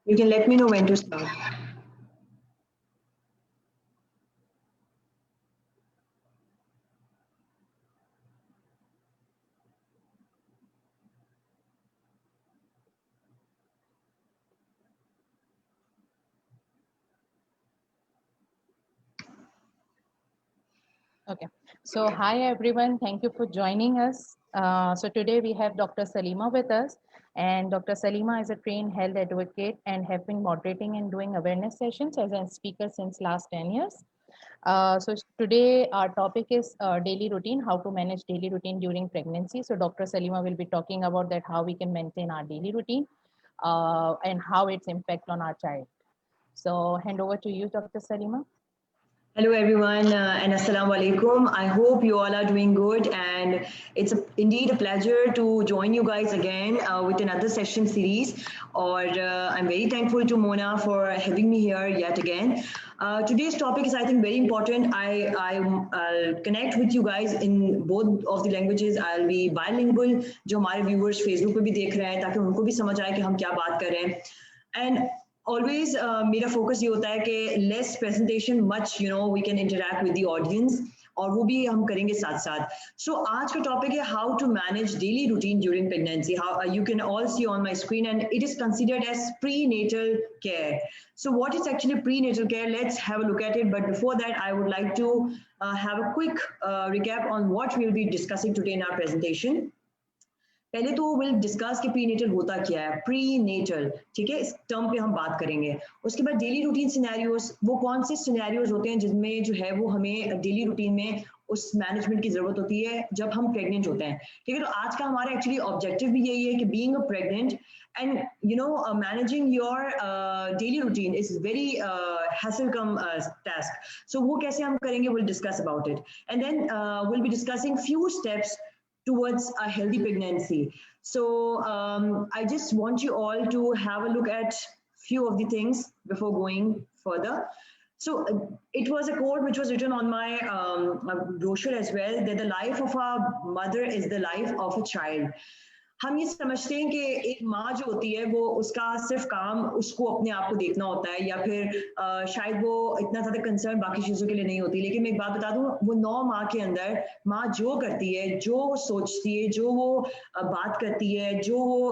You can let me know when to start. Okay, so hi everyone, thank you for joining us. So today we have Dr. Salima with us, and Dr. Salima is a trained health advocate and have been moderating and doing awareness sessions as a speaker since last 10 years. So today our topic is daily routine, how to manage daily routine during pregnancy. So Dr. Salima will be talking about that, how we can maintain our daily routine and how its impact on our child. So hand over to you, Dr. Salima. Hello everyone and Assalamu alaikum. I hope you all are doing good, and it's indeed a pleasure to join you guys again with another session series. I'm very thankful to Mona for having me here yet again. Today's topic is, I think, very important. I'll connect with you guys in both of the languages. I'll be bilingual. जो हमारे viewers Facebook पे भी देख रहे हैं, ताकि उनको भी समझ आए कि हम क्या बात कर रहे हैं. And always मेरा focus ये होता है कि less presentation, much we can interact with the audience, और वो भी हम करेंगे साथ साथ. So आज का topic है how to manage daily routine during pregnancy. How you can all see on my screen, and it is considered as prenatal care. So what is actually prenatal care? Let's have a look at it. But before that, I would like to have a quick recap on what we'll be discussing today in our presentation. पहले तो will discuss कि prenatal होता क्या है. Prenatal, ठीक है, इस term पे हम बात करेंगे. उसके बाद डेली रूटीन सिनेरियोज, वो कौन से सिनेरियोज होते हैं जिसमें जो है वो हमें डेली रूटीन में उस मैनेजमेंट की जरूरत होती है जब हम प्रेग्नेंट होते हैं. ठीक है, तो आज का हमारा एक्चुअली ऑब्जेक्टिव भी यही है कि being a pregnant and managing your daily routine is very hassle come task. So वो कैसे हम करेंगे, we'll discuss about it, and then we'll be discussing few steps towards a healthy pregnancy. So I just want you all to have a look at few of the things before going further. So it was a quote which was written on my brochure as well, that the life of a mother is the life of a child. हम ये समझते हैं कि एक माँ जो होती है वो उसका सिर्फ काम उसको अपने आप को देखना होता है, या फिर शायद वो इतना ज़्यादा कंसर्न बाकी चीज़ों के लिए नहीं होती. लेकिन मैं एक बात बता दूँ, वो 9 माह के अंदर माँ जो करती है, जो वो सोचती है, जो वो बात करती है, जो वो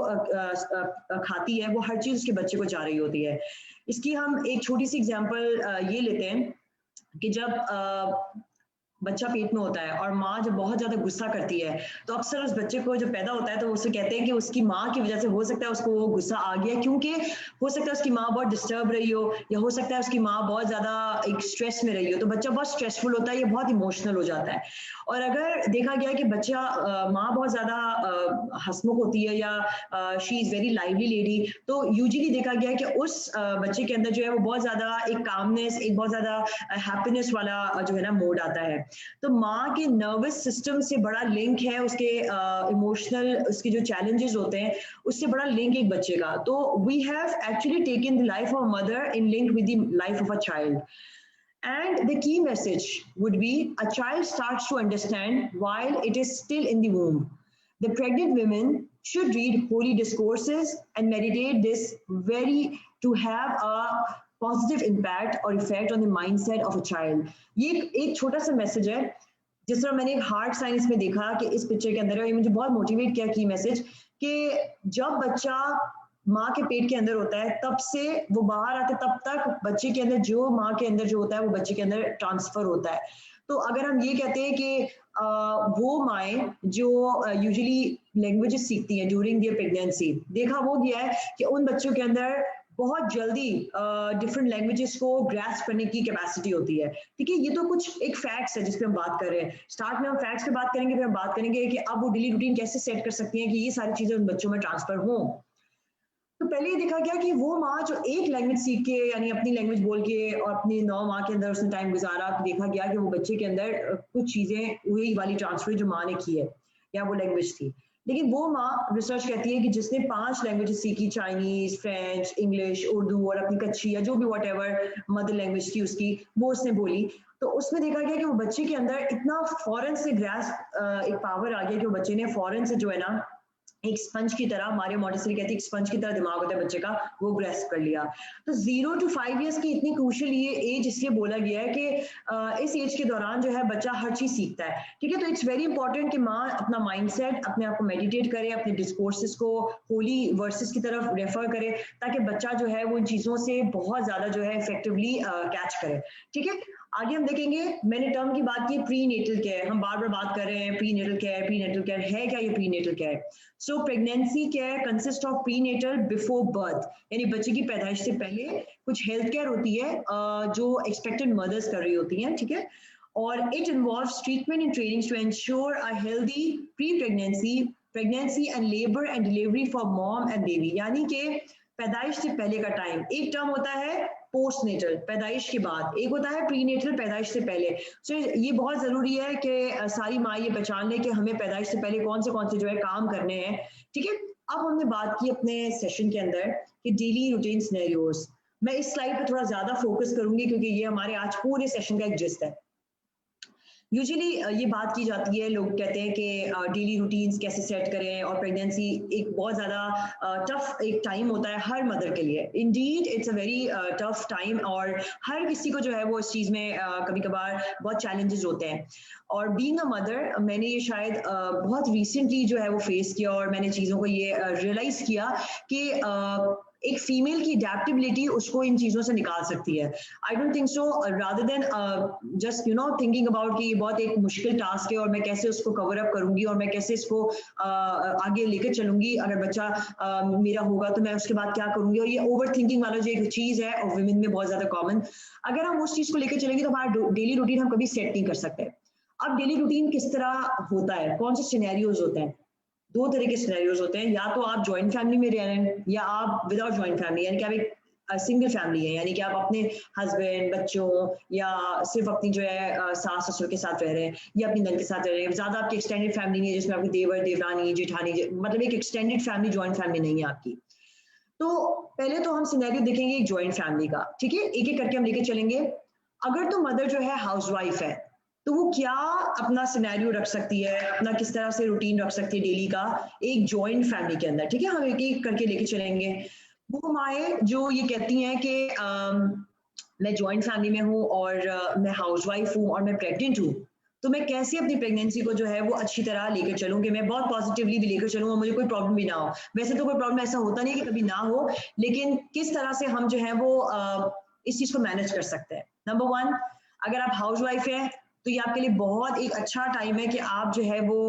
खाती है, वो हर चीज़ उसके बच्चे को जा रही होती है. इसकी हम एक छोटी सी एग्जाम्पल ये लेते हैं कि जब बच्चा पेट में होता है और माँ जब बहुत ज़्यादा गुस्सा करती है, तो अक्सर उस बच्चे को जब पैदा होता है तो उससे कहते हैं कि उसकी माँ की वजह से हो सकता है उसको वो गुस्सा आ गया, क्योंकि हो सकता है उसकी माँ बहुत डिस्टर्ब रही हो, या हो सकता है उसकी माँ बहुत ज़्यादा एक स्ट्रेस में रही हो. तो बच्चा बहुत स्ट्रेसफुल होता है, ये बहुत इमोशनल हो जाता है. और अगर देखा गया कि बच्चा माँ बहुत ज़्यादा हंसमुख होती है या she is very lively lady, तो यूजुअली देखा गया है कि उस बच्चे के अंदर जो है वो बहुत ज़्यादा एक कामनेस, एक बहुत ज़्यादा हैप्पीनेस वाला जो है ना मोड आता है. तो माँ के नर्वस सिस्टम से बड़ा लिंक है उसके इमोशनल, उसके जो चैलेंजेस होते हैं उससे बड़ा लिंक एक बच्चे का. तो we have actually taken the life of mother in link with the life of a child. And the key message would be, a child starts to understand while it is still in the womb. The pregnant women should read holy discourses and meditate this to have a positive impact or effect on the mindset of a child. ये एक छोटा सा message है. जिस तरह मैंने एक heart science में देखा कि इस पिक्चर के अंदर है, ये मुझे बहुत मोटिवेट किया की मैसेज, कि जब बच्चा माँ के पेट के अंदर होता है तब से वो बाहर आते तब तक बच्चे के अंदर जो माँ के अंदर जो होता है वो बच्चे के अंदर ट्रांसफर होता है. तो अगर हम ये कहते हैं कि वो माएँ जो यूजुअली लैंग्वेजेस सीखती हैं ड्यूरिंग देयर प्रेगनेंसी, देखा वो गया है कि उन बच्चों के अंदर बहुत जल्दी डिफरेंट लैंग्वेजेस को ग्रास्प करने की कैपेसिटी होती है. ठीक है, ये तो कुछ एक फैक्ट्स है जिस पे हम बात कर रहे हैं. स्टार्ट में हम फैक्ट्स पे बात करेंगे, फिर हम बात करेंगे कि अब वो डेली रूटीन कैसे सेट कर सकती हैं कि ये सारी चीज़ें उन बच्चों में ट्रांसफर हों. तो पहले ये देखा गया कि वो माँ जो एक लैंग्वेज सीख के, यानी अपनी लैंग्वेज बोल के और अपनी 9 माह के अंदर उसने टाइम गुजारा, तो देखा गया कि वो बच्चे के अंदर कुछ चीज़ें वही वाली ट्रांसफर जो माँ ने की है या वो लैंग्वेज थी. लेकिन वो माँ, रिसर्च कहती है कि जिसने 5 लैंग्वेजेस सीखी, चाइनीज, फ्रेंच, इंग्लिश, उर्दू और अपनी कच्ची या जो भी वट एवर मदर लैंग्वेज थी उसकी, वो उसने बोली, तो उसमें देखा गया कि वो बच्चे के अंदर इतना फौरन से ग्रास्प एक पावर आ गया कि वो बच्चे ने फौरन से जो है ना एक स्पंज की तरह, मारियो मोंटेसरी कहती है एक स्पंज की तरह दिमाग होता है बच्चे का, वो ग्रेस्प कर लिया। तो 0 to 5 इयर्स की इतनी क्रूशियल ये एज इसलिए बोला गया है कि इस एज के दौरान जो है बच्चा हर चीज सीखता है, ठीक है। तो इट्स वेरी इंपॉर्टेंट कि माँ अपना माइंडसेट, अपने आप को मेडिटेट करे, अपने डिस्कोर्सेस को होली वर्सेस की तरफ रेफर करे, ताकि बच्चा जो है वो इन चीजों से बहुत ज्यादा जो है इफेक्टिवली कैच करे, ठीक है। आगे हम देखेंगे, मैंने टर्म की बात की प्री नेटल केयर, हम बार बार बात कर रहे हैं प्री नेटल केयर है क्या, ये prenatal care. So pregnancy care consist of prenatal before birth, यानी बच्चे की पैदाइश से पहले कुछ हेल्थ केयर होती है जो एक्सपेक्टेड मदर्स कर रही होती हैं, ठीक है। और it involves treatment and training to ensure a healthy pre pregnancy and labour and delivery for mom and baby, यानी कि पैदाइश से पहले का टाइम। एक टर्म होता है पोस्ट नेटल, पैदाइश के बाद, एक होता है प्री नेटल, पैदाइश से पहले। सो ये बहुत जरूरी है कि सारी माँ ये पहचान ले कि हमें पैदाइश से पहले कौन से जो है काम करने हैं, ठीक है। अब हमने बात की अपने सेशन के अंदर कि डेली रूटीन सिनेरियोज, मैं इस स्लाइड पे थोड़ा ज्यादा फोकस करूंगी क्योंकि ये हमारे आज पूरे सेशन का एक जिस्ट है। यूजुअली ये बात की जाती है, लोग कहते हैं कि डेली रूटीन्स कैसे सेट करें, और प्रेगनेंसी एक बहुत ज़्यादा टफ एक टाइम होता है हर मदर के लिए। Indeed it's a very tough time, और हर किसी को जो है वो इस चीज़ में कभी कभार बहुत चैलेंजेस होते हैं। और बीइंग अ मदर, मैंने ये शायद बहुत रिसेंटली जो है वो फेस किया, और मैंने चीज़ों को ये रियलाइज़ किया कि एक फीमेल की अडेप्टेबिलिटी उसको इन चीज़ों से निकाल सकती है। I don't think so, rather than just thinking about कि ये बहुत एक मुश्किल टास्क है और मैं कैसे उसको कवर अप करूंगी और मैं कैसे इसको आगे लेकर चलूंगी, अगर बच्चा मेरा होगा तो मैं उसके बाद क्या करूंगी, और ये ओवर थिंकिंग वाला जो एक चीज़ है और विमेन में बहुत ज़्यादा कॉमन, अगर हम उस चीज़ को लेकर चलेंगे तो हमारा डेली रूटीन हम कभी सेट नहीं कर सकते। अब डेली रूटीन किस तरह होता है, कौन से सिनेरियोज होते हैं? दो तरह के सिनेरियोज होते हैं, या तो आप जॉइंट फैमिली में रह रहे हैं या आप विदाउट जॉइंट फैमिली, यानी कि आप एक सिंगल फैमिली है, यानी कि आप अपने हस्बैंड, बच्चों या सिर्फ अपनी जो है सास ससुर के साथ रह रहे हैं या अपनी नंद के साथ रह रहे हैं। ज्यादा आपकी एक्सटेंडेड फैमिली नहीं है जिसमें आपके देवर, देवरानी, जेठानी, मतलब एक एक्सटेंडेड फैमिली, जॉइंट फैमिली नहीं है आपकी। तो पहले तो हम सिनेरियो देखेंगे एक जॉइंट फैमिली का, ठीक है, एक एक करके हम लेके चलेंगे। अगर तो मदर जो है हाउसवाइफ है तो वो क्या अपना सिनेरियो रख सकती है, अपना किस तरह से रूटीन रख सकती है डेली का एक जॉइंट फैमिली के अंदर, ठीक है। हम एक एक करके लेके चलेंगे। वो माएँ जो ये कहती हैं कि मैं जॉइंट फैमिली में हूँ और मैं हाउसवाइफ हूँ और मैं प्रेग्नेंट हूँ, तो मैं कैसे अपनी प्रेगनेंसी को जो है वो अच्छी तरह लेकर चलूंगी, मैं बहुत पॉजिटिवली भी लेकर चलूंगा, मुझे कोई प्रॉब्लम भी ना हो। वैसे तो कोई प्रॉब्लम ऐसा होता नहीं कि कभी ना हो, लेकिन किस तरह से हम जो है वो इस चीज को मैनेज कर सकते हैं। नंबर वन, अगर आप हाउसवाइफ हैं तो ये आपके लिए बहुत एक अच्छा टाइम है कि आप जो है वो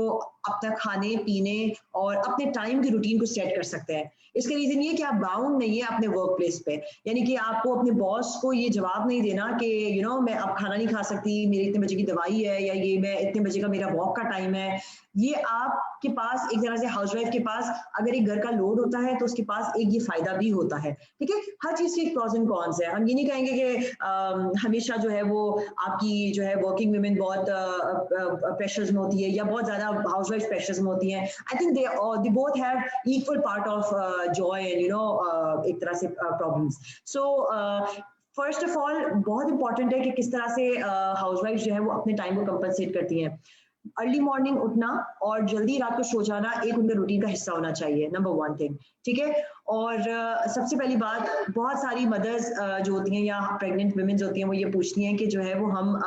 अपना खाने पीने और अपने टाइम की रूटीन को सेट कर सकते हैं। इसका रीजन ये कि आप बाउंड नहीं है अपने वर्क प्लेस पे, यानी कि आपको अपने बॉस को ये जवाब नहीं देना कि मैं अब खाना नहीं खा सकती, मेरी इतने बजे की दवाई है, या ये मैं इतने बजे का मेरा वॉक का टाइम है। ये आपके पास एक तरह से हाउसवाइफ के पास अगर एक घर का लोड होता है तो उसके पास एक ये फायदा भी होता है, ठीक है। हर चीज के एक प्रॉस एंड कॉन्स है। हम ये नहीं कहेंगे कि हमेशा जो है वो आपकी जो है वर्किंग वुमेन बहुत प्रेशर्स में होती है या बहुत ज्यादा हाउसवाइफ प्रेशर्स में होती हैं। I think they both have equal part of Joy and एक तरह से problems. So first of all बहुत इंपॉर्टेंट है कि किस तरह से हाउसवाइफ जो है वो अपने टाइम को कंपनसेट करती हैं। अर्ली मॉर्निंग उठना और जल्दी रात को सो जाना एक उनके रूटीन का हिस्सा होना चाहिए, नंबर वन थिंग, ठीक है। और सबसे पहली बात, बहुत सारी मदर्स जो होती हैं या प्रेग्नेंट वुमेन होती हैं वो ये पूछती हैं कि जो है वो हम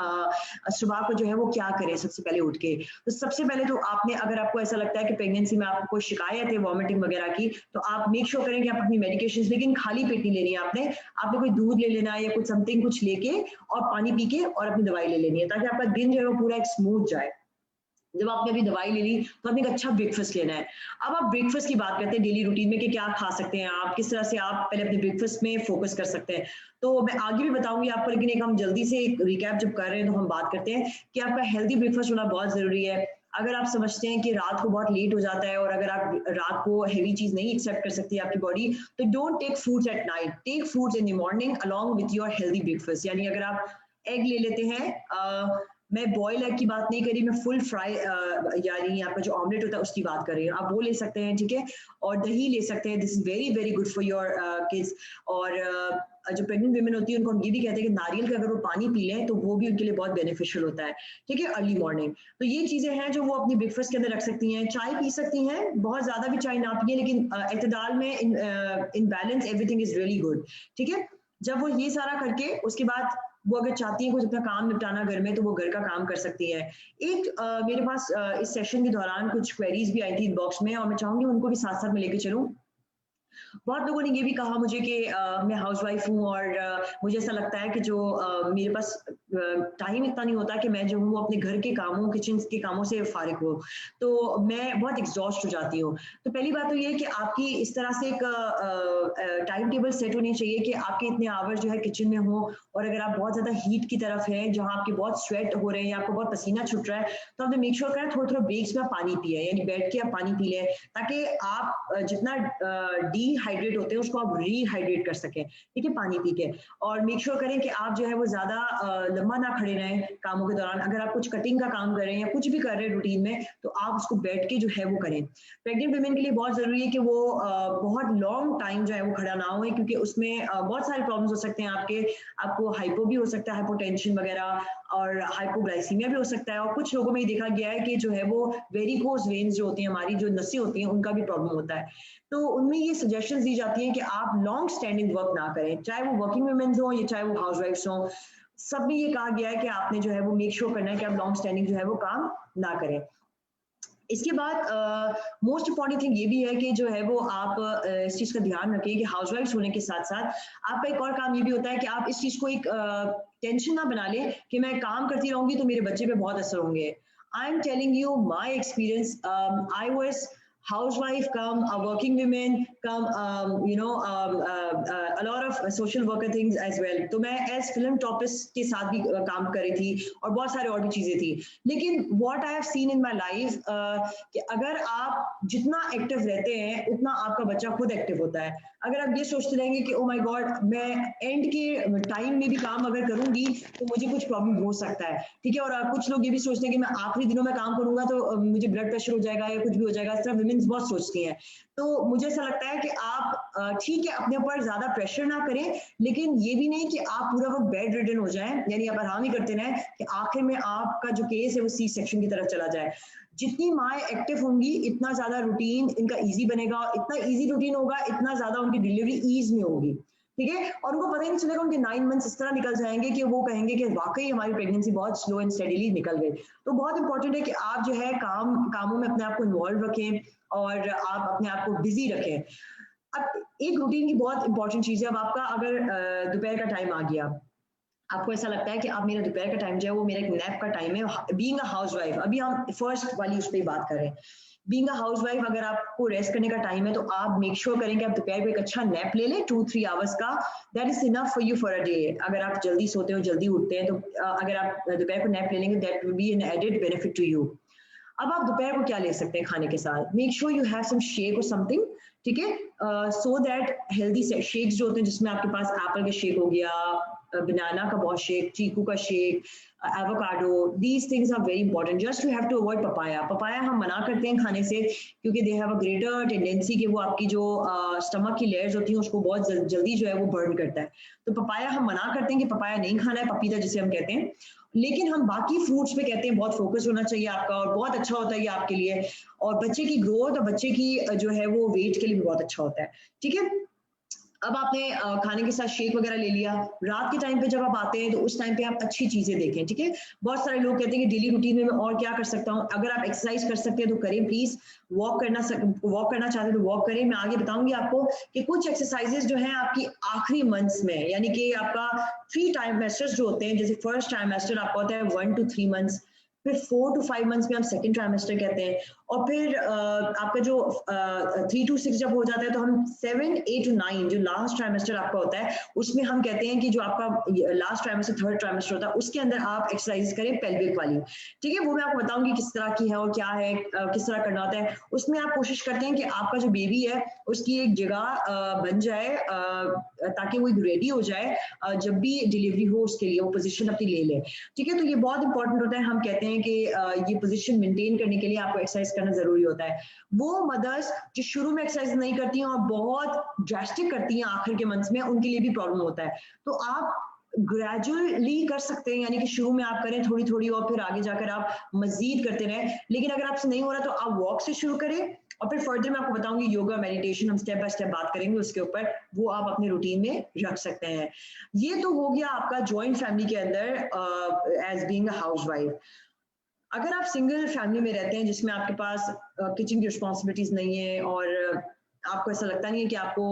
सुबह को जो है वो क्या करें सबसे पहले उठ के। तो सबसे पहले तो आपने, अगर आपको ऐसा लगता है कि प्रेगनेंसी में आपको कोई शिकायत है वॉमिटिंग वगैरह की, तो आप मेक श्योर करें कि आप अपनी मेडिकेशन, लेकिन खाली पेट नहीं लेनी है आपने कोई दूध ले लेना है या कुछ समथिंग कुछ लेके और पानी पी के और अपनी दवाई ले लेनी है, ताकि आपका दिन जो है वो पूरा एक स्मूथ जाए। जब आपने अभी दवाई ले ली तो आपने एक अच्छा ब्रेकफास्ट लेना है। अब आप ब्रेकफास्ट की बात करते हैं डेली रूटीन में कि क्या खा सकते हैं आप, किस तरह से आप पहले अपने ब्रेकफास्ट में फोकस कर सकते हैं, तो मैं आगे भी बताऊंगी आपको, लेकिन एक हम जल्दी से एक रिकैप जब कर रहे हैं तो हम बात करते हैं कि आपका हेल्दी ब्रेकफास्ट होना बहुत जरूरी है। अगर आप समझते हैं कि रात को बहुत लेट हो जाता है और अगर आप रात को हैवी चीज नहीं एक्सेप्ट कर सकती आपकी बॉडी, तो don't take foods at night, take foods in the morning along with your healthy breakfast. यानी अगर आप एग ले लेते हैं मैं बॉयल एग की बात नहीं करी, मैं फुल फ्राई यानी आपका जो ऑमलेट होता है उसकी बात कर रही हूँ। आप वो ले सकते हैं, ठीक है, और दही ले सकते हैं। This is very very good for your kids. और जो प्रेग्नेंट वुमेन होती है उनको हम ये भी कहते हैं कि नारियल का अगर वो पानी पी लें तो वो भी उनके लिए बहुत बेनिफिशियल होता है, ठीक है, अर्ली मॉर्निंग। तो ये चीज़ें हैं जो वो अपनी ब्रेकफास्ट के अंदर रख सकती हैं। चाय पी सकती हैं, बहुत ज़्यादा भी चाय ना पिए, लेकिन इतदाल में in balance everything is really good, ठीक है। जब वो ये सारा करके उसके बाद वो अगर चाहती हैं कुछ अपना काम निपटाना घर में तो वो घर का काम कर सकती हैं। एक मेरे पास इस सेशन के दौरान कुछ क्वेरीज भी आई थी इनबॉक्स में और मैं चाहूंगी उनको भी साथ साथ में लेके चलूं। बहुत लोगों ने ये भी कहा मुझे कि मैं हाउसवाइफ हूँ और मुझे ऐसा लगता है कि जो मेरे पास टाइम इतना नहीं होता कि मैं जो हूँ अपने घर के कामों, किचन के कामों से फारिग हो, तो मैं बहुत एग्जॉस्ट हो जाती हूँ। तो पहली बात तो ये है कि आपकी इस तरह से एक टाइम टेबल सेट होनी चाहिए कि आपके इतने आवर्स जो है किचन में हो, और अगर आप बहुत ज़्यादा हीट की तरफ हैं जहाँ आपके बहुत स्वेट हो रहे हैं या आपको बहुत पसीना छूट रहा है, तो आपने मेक श्योर करें थोड़ा थोड़ा ब्रेक्स में आप पानी पिए, यानी बैठ के आप पानी पी लें, ताकि आप जितना डिहाइड्रेट होते हैं उसको आप रीहाइड्रेट कर सकें, ठीक है, पानी पी के। और मेक श्योर करें कि आप जो है वो ज़्यादा लंबा ना खड़े रहें कामों के दौरान। अगर आप कुछ कटिंग का काम कर रहे हैं या कुछ भी कर रहे हैं रूटीन में, तो आप उसको बैठ के जो है वो करें। प्रेग्नेंट वुमेन के लिए बहुत ज़रूरी है कि वो बहुत लॉन्ग टाइम जो है वो खड़ा ना हो, क्योंकि उसमें बहुत सारे प्रॉब्लम्स हो सकते हैं आपको हाइपो भी हो सकता है, हाइपोटेंशन वगैरह, और हाइपोग्लाइसीमिया भी हो सकता है। और कुछ लोगों में देखा गया है कि जो है वो वेरिकोज वेन्स जो होती हैं, हमारी जो नसें होती हैं, उनका भी प्रॉब्लम होता है। तो उनमें ये सजेशंस दी जाती हैं कि आप लॉन्ग स्टैंडिंग वर्क ना करें, चाहे वो वर्किंग वुमेन्स हो या चाहे वो हाउसवाइफ्स हो। सब में ये कहा गया है कि आपने जो है वो मेक श्योर करना है कि आप लॉन्ग स्टैंडिंग जो है वो काम ना करें। इसके बाद मोस्ट इंपॉर्टेंट थिंग ये भी है कि जो है वो आप इस चीज़ का ध्यान रखें कि हाउसवाइफ्स होने के साथ साथ आपका एक और काम ये भी होता है कि आप इस चीज़ को एक टेंशन ना बना लें कि मैं काम करती रहूंगी तो मेरे बच्चे पे बहुत असर होंगे। I am telling you my experience, I was housewife come a working women come a lot of social worker things as well। तो मैं एज फिल्म टॉपिस्ट के साथ भी काम कर रही थी और बहुत सारे और भी चीजें थी। लेकिन what I have seen in my life कि अगर आप जितना एक्टिव रहते हैं उतना आपका बच्चा खुद एक्टिव होता है। अगर आप ये सोचते रहेंगे कि ओ माय गॉड मैं एंड के टाइम में भी काम अगर करूंगी तो मुझे कुछ प्रॉब्लम हो सकता है, ठीक है, और कुछ लोग ये भी सोचते हैं कि मैं आखिरी दिनों में काम करूंगा तो मुझे ब्लड प्रेशर हो जाएगा या कुछ भी हो जाएगा, इस तरह विमेन्स बहुत सोचती हैं। तो मुझे ऐसा लगता है कि आप ठीक है अपने ऊपर ज्यादा प्रेशर ना करें, लेकिन ये भी नहीं कि आप पूरा वक्त बेड रिडन हो जाएं, यानी आप आराम ही करते रहें कि आखिर में आपका जो केस है वो सी सेक्शन की तरफ चला जाए। जितनी माएँ एक्टिव होंगी इतना ज्यादा रूटीन इनका इजी बनेगा, इतना इजी रूटीन होगा इतना ज्यादा उनकी डिलीवरी ईज में होगी, ठीक है, और उनको पता ही नहीं चलेगा उनके 9 मंथ्स इस तरह निकल जाएंगे कि वो कहेंगे कि वाकई हमारी प्रेगनेंसी बहुत स्लो एंड स्टेडीली निकल गई। तो बहुत इंपॉर्टेंट है कि आप जो है कामों में अपने आप को इन्वॉल्व रखें और आप अपने आप को बिजी रखें। अब एक रूटीन की बहुत इंपॉर्टेंट चीज़ है, अब आपका अगर दोपहर का टाइम आ गया, आपको ऐसा लगता है कि अब मेरा दोपहर का टाइम जो है वो मेरा एक नैप का टाइम है, बीइंग अ हाउसवाइफ, अभी हम फर्स्ट वाली उस पर बात कर रहे हैं। बीइंग अ हाउसवाइफ अगर आपको रेस्ट करने का टाइम है तो आप मेक श्योर करें कि आप दोपहर को एक अच्छा नैप ले लें 2-3 आवर्स का। That is enough for you for a day. अगर आप जल्दी सोते हो जल्दी उठते हैं तो अगर आप दोपहर को नैप ले लेंगे that will be an added benefit to you. अब आप दोपहर को क्या ले सकते हैं खाने के साथ, make sure you have some shake और समथिंग, ठीक है, सो दैट हेल्दी शेक्स जो होते हैं जिसमें आपके पास एप्पल का शेक हो गया, बनाना का बहुत शेक, चीकू का shake, avocado, these things are very important. Just you have to avoid papaya. Papaya हम मना करते हैं खाने से क्योंकि they have a greater tendency कि वो आपकी जो स्टमक की लेयर्स होती हैं उसको बहुत जल्दी जो है वो बर्न करता है। तो पपाया हम मना करते हैं कि पपाया नहीं खाना है, पपीता जिसे हम कहते हैं, लेकिन हम बाकी फ्रूट्स पे कहते हैं बहुत फोकस होना चाहिए आपका और बहुत अच्छा होता है ये आपके लिए, और बच्चे की ग्रोथ और बच्चे की जो है वो वेट के लिए भी बहुत अच्छा होता है, ठीक है। अब आपने खाने के साथ शेक वगैरह ले लिया, रात के टाइम पे जब आप आते हैं तो उस टाइम पे आप अच्छी चीजें देखें, ठीक है। बहुत सारे लोग कहते हैं कि डेली रूटीन में मैं और क्या कर सकता हूँ, अगर आप एक्सरसाइज कर सकते हैं तो करें प्लीज, वॉक करना चाहते हैं तो वॉक करें। मैं आगे बताऊंगी आपको कि कुछ एक्सरसाइजेस जो हैं आपकी आखिरी मंथ्स में, यानी कि आपका 3 टाइमेस्टर्स जो होते हैं, जैसे फर्स्ट टाइमेस्टर आपका होता है 1 to 3 months, फिर 4 to 5 मंथ्स में हम सेकंड ट्राइमेस्टर कहते हैं, और फिर आपका जो 3 to 6 जब हो जाता है तो हम 7, 8 to 9 जो लास्ट ट्राइमेस्टर आपका होता है उसमें हम कहते हैं कि जो आपका लास्ट ट्राइमेस्टर थर्ड ट्राइमेस्टर होता है उसके अंदर आप एक्सरसाइज करें पेल्विक वाली, ठीक है। वो मैं आपको बताऊंगी किस तरह की है और क्या है, किस तरह करना होता है। उसमें आप कोशिश करते हैं कि आपका जो बेबी है उसकी एक जगह बन जाए ताकि वो रेडी हो जाए जब भी डिलीवरी हो उसके लिए वो पोजीशन अपनी ले ले, ठीक है। तो ये बहुत इंपॉर्टेंट होता है। हम कहते हैं कि ये पोजीशन मेंटेन करने के लिए आपको एक्सरसाइज करना जरूरी होता है। वो मदर्स जो शुरू में एक्सरसाइज नहीं करती हैं और बहुत ड्रास्टिक करती हैं आखिर के मंथ्स में, उनके लिए भी प्रॉब्लम होता है। तो आप ग्रेजुअली कर सकते हैं, यानी कि शुरू में आप करें थोड़ी थोड़ी और फिर आगे जाकर आप मजीद करते रहें। लेकिन अगर आपसे नहीं हो रहा तो आप वॉक से शुरू करें, और फिर फर्दर मैं आपको बताऊंगी योगा मेडिटेशन, हम स्टेप बाय स्टेप बात करेंगे उसके ऊपर, वो आप अपने रूटीन में रख सकते हैं। ये तो हो गया आपका जॉइंट फैमिली के अंदर एज बीइंग अ हाउसवाइफ। अगर आप सिंगल फैमिली में रहते हैं जिसमें आपके पास किचन की रिस्पॉन्सिबिलिटीज नहीं है और आपको ऐसा लगता नहीं है कि आपको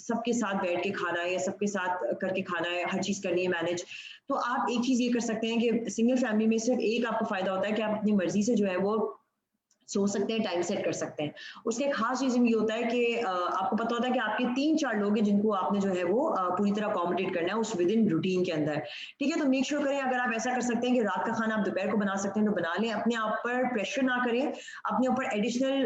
सबके साथ बैठ के खाना है या सबके साथ करके खाना है, हर चीज करनी है मैनेज, तो आप एक चीज ये कर सकते हैं कि सिंगल फैमिली में सिर्फ एक आपको फायदा होता है कि आप अपनी मर्जी से जो है वो सो सकते हैं, टाइम सेट कर सकते हैं। उसका एक खास रीजन ये होता है कि आपको पता होता है कि आपके 3-4 लोग हैं जिनको आपने जो है वो पूरी तरह अकोमोडेट करना है उस विद इन रूटीन के अंदर, ठीक है। तो मेक श्योर करें, अगर आप ऐसा कर सकते हैं कि रात का खाना आप दोपहर को बना सकते हैं तो बना लें, अपने आप पर प्रेशर ना करें, अपने ऊपर एडिशनल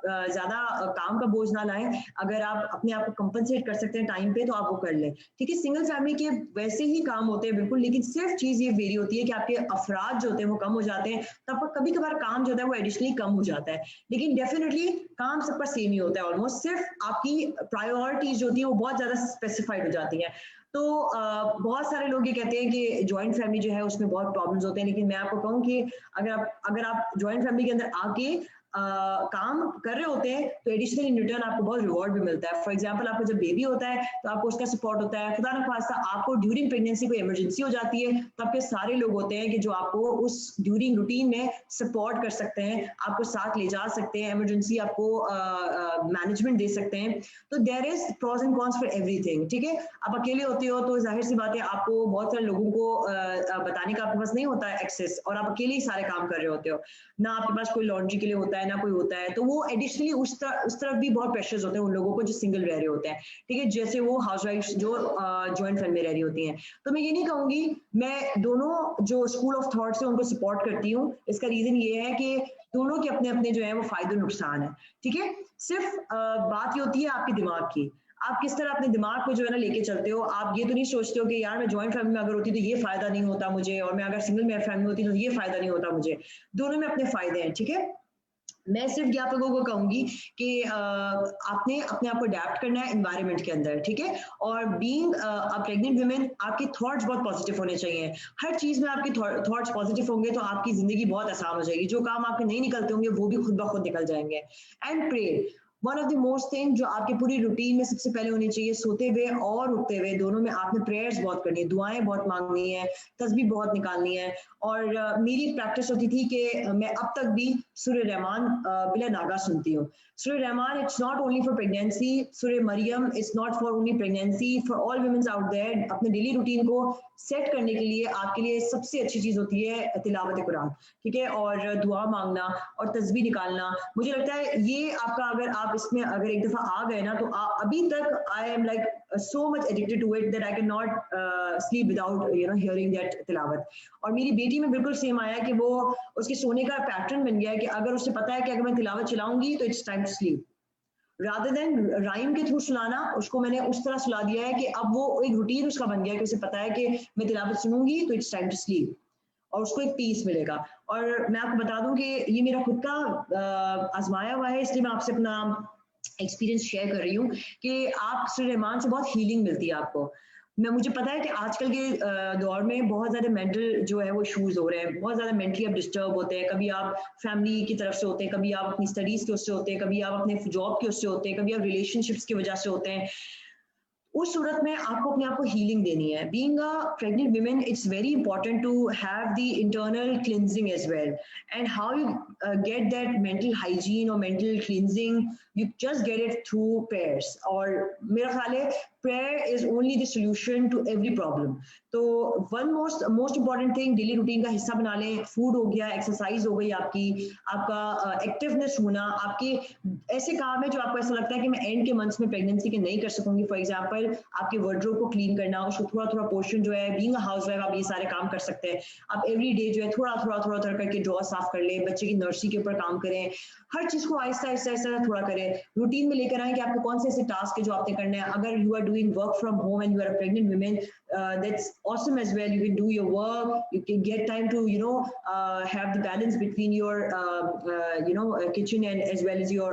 ज्यादा काम का बोझ ना लाएं। अगर आप अपने आप को कंपनसेट कर सकते हैं टाइम पे तो आप वो कर लें, ठीक है। सिंगल फैमिली के वैसे ही काम होते हैं बिल्कुल, लेकिन सिर्फ चीज ये वेरी होती है कि आपके अफराद जो होते हैं वो कम हो जाते हैं, तब कभी कभार काम जो होता है वो एडिशनली कम हो जाता है, लेकिन डेफिनेटली काम सबका सेम ही होता है ऑलमोस्ट, सिर्फ आपकी प्रायोरिटीज जो होती है वो बहुत ज्यादा स्पेसिफाइड हो जाती है। तो बहुत सारे लोग ये कहते हैं कि जॉइंट फैमिली जो है उसमें बहुत प्रॉब्लम्स होते हैं, लेकिन मैं आपको कहूँ कि अगर आप जॉइंट फैमिली के अंदर आके काम कर रहे होते हैं तो एडिशनल इन रिटर्न आपको बहुत रिवॉर्ड भी मिलता है। फॉर एग्जांपल, आपको जब बेबी होता है तो आपको उसका सपोर्ट होता है, खुदा न खास्ता आपको ड्यूरिंग प्रेगनेंसी कोई इमरजेंसी हो जाती है तो आपके सारे लोग होते हैं कि जो आपको उस ड्यूरिंग रूटीन में सपोर्ट कर सकते हैं, आपको साथ ले जा सकते हैं, इमरजेंसी आपको मैनेजमेंट दे सकते हैं। तो there is pros and cons for everything, ठीक है। आप अकेले होते हो तो जाहिर सी बात है आपको बहुत सारे लोगों को बताने का आपके पास नहीं होता है एक्सेस, और आप अकेले ही सारे काम कर रहे होते हो, ना आपके पास कोई लॉन्ड्री के लिए होता है ना कोई होता है, तो वो एडिशनली उस तरफ भी बहुत प्रेशर्स होते हैं उन लोगों को जो सिंगल रह रहे होते हैं, ठीक है, जैसे वो हाउसवाइफ जो जॉइंट फैमिली में रह रही होती हैं। तो मैं ये नहीं कहूंगी, मैं दोनों जो स्कूल ऑफ थॉट से उनको सपोर्ट करती हूँ। इसका रीजन ये है कि दोनों के अपने अपने जो है वो फायदे नुकसान है, ठीक है। सिर्फ बात ये होती है आपके दिमाग की, आप किस तरह अपने दिमाग को जो है ना लेके चलते हो। आप ये तो नहीं सोचते हो कि यार मैं जॉइंट फैमिली में अगर होती तो ये फायदा नहीं होता मुझे, और मैं अगर सिंगल में फैमिली होती तो ये फायदा नहीं होता मुझे। दोनों में अपने फायदे हैं, ठीक है। मैं सिर्फ आप लोगों को कहूंगी कि आपने अपने आप को अडेप्ट करना है एनवायरनमेंट के अंदर, ठीक है। और बीइंग अ प्रेग्नेंट वुमेन, आपके थॉट्स बहुत पॉजिटिव होने चाहिए। हर चीज में आपके थॉट्स पॉजिटिव होंगे तो आपकी जिंदगी बहुत आसान हो जाएगी। जो काम आपके नहीं निकलते होंगे वो भी खुद ब खुद निकल जाएंगे। And pray, one of the most thing जो आपकी पूरी रूटीन में सबसे पहले होनी चाहिए, सोते हुए और उठते हुए दोनों में आपने प्रेयर्स बहुत करनी है, दुआएं बहुत मांगनी है, तस्बीह बहुत निकालनी है। और मेरी प्रैक्टिस होती थी कि मैं अब तक भी सूरह रहमान बिला नागा सुनती हूँ। सूरह रहमान, it's not only for pregnancy, सूरह मरियम it's not for only pregnancy, for all womens out there. अपने डेली रूटीन को सेट करने के लिए आपके लिए सबसे अच्छी चीज होती है तिलावत कुरान, ठीक है, और दुआ मांगना और तस्बीह निकालना। मुझे लगता है ये आपका, अगर आप इसमें अगर एक दफा आ गए ना तो अभी तक I am like so much addicted to it that I can not sleep without hearing that तिलावत। और मेरी बेटी में बिल्कुल सेम आया कि वो उसके सोने का पैटर्न बन गया है कि अगर उसे पता है कि अगर मैं तिलावत चलाऊंगी तो it's time to sleep, rather than rhyme के थ्रू सुलाना, उसको मैंने उस तरह सुला दिया है कि अब वो एक रूटीन उसका बन गया है कि उसे पता है कि मैं तिलावत सुनूंगी तो इट्स टाइम टू स्लीप, और उसको एक पीस मिलेगा। और मैं आपको बता दूं कि ये मेरा खुद का आजमाया हुआ है, इसलिए मैं आपसे अपना एक्सपीरियंस शेयर कर रही हूँ कि आप सूरह रहमान से बहुत हीलिंग मिलती है आपको। मुझे पता है कि आजकल के दौर में बहुत ज़्यादा मेंटल जो है वो इशूज़ हो रहे हैं, बहुत ज़्यादा मेंटली आप डिस्टर्ब होते हैं। कभी आप फैमिली की तरफ से होते हैं, कभी आप अपनी स्टडीज़ के उससे होते हैं, कभी आप अपने जॉब के उससे होते हैं, कभी आप रिलेशनशिप्स की वजह से होते हैं। उस सूरत में आपको अपने आप को हीलिंग देनी है। Being a pregnant women, it's very important to have the internal cleansing as well, and how you get that mental hygiene और mental cleansing, you just get it through prayers. और मेरा ख्याल है prayer is only the solution to every problem. तो one most important thing daily routine का हिस्सा बना लें. फूड हो गया, एक्सरसाइज हो गई आपकी, आपका एक्टिवनेस होना, आपके ऐसे काम है जो आपको ऐसा लगता है कि मैं एंड के मंथ्स में प्रेगनेंसी के नहीं कर सकूंगी. फॉर एग्जांपल आपके वार्डरोब को क्लीन करना, उसको थोड़ा थोड़ा पोर्शन जो है, बीइंग अ हाउसवाइफ आप ये सारे काम कर सकते हैं. आप एवरी डे जो है थोड़ा थोड़ा करके ड्रॉ साफ कर लें, बच्चे की नर्सरी के ऊपर काम करें, हर चीज को आहिस्ता आहिस्ता थोड़ा करें. रूटीन में लेकर आए कि आपको कौन से ऐसे टास्क है जो आपने करने हैं. अगर you are doing work from home and you are a pregnant women, that's awesome as well. You can do your work, you can get time to have the balance between your kitchen and as well as your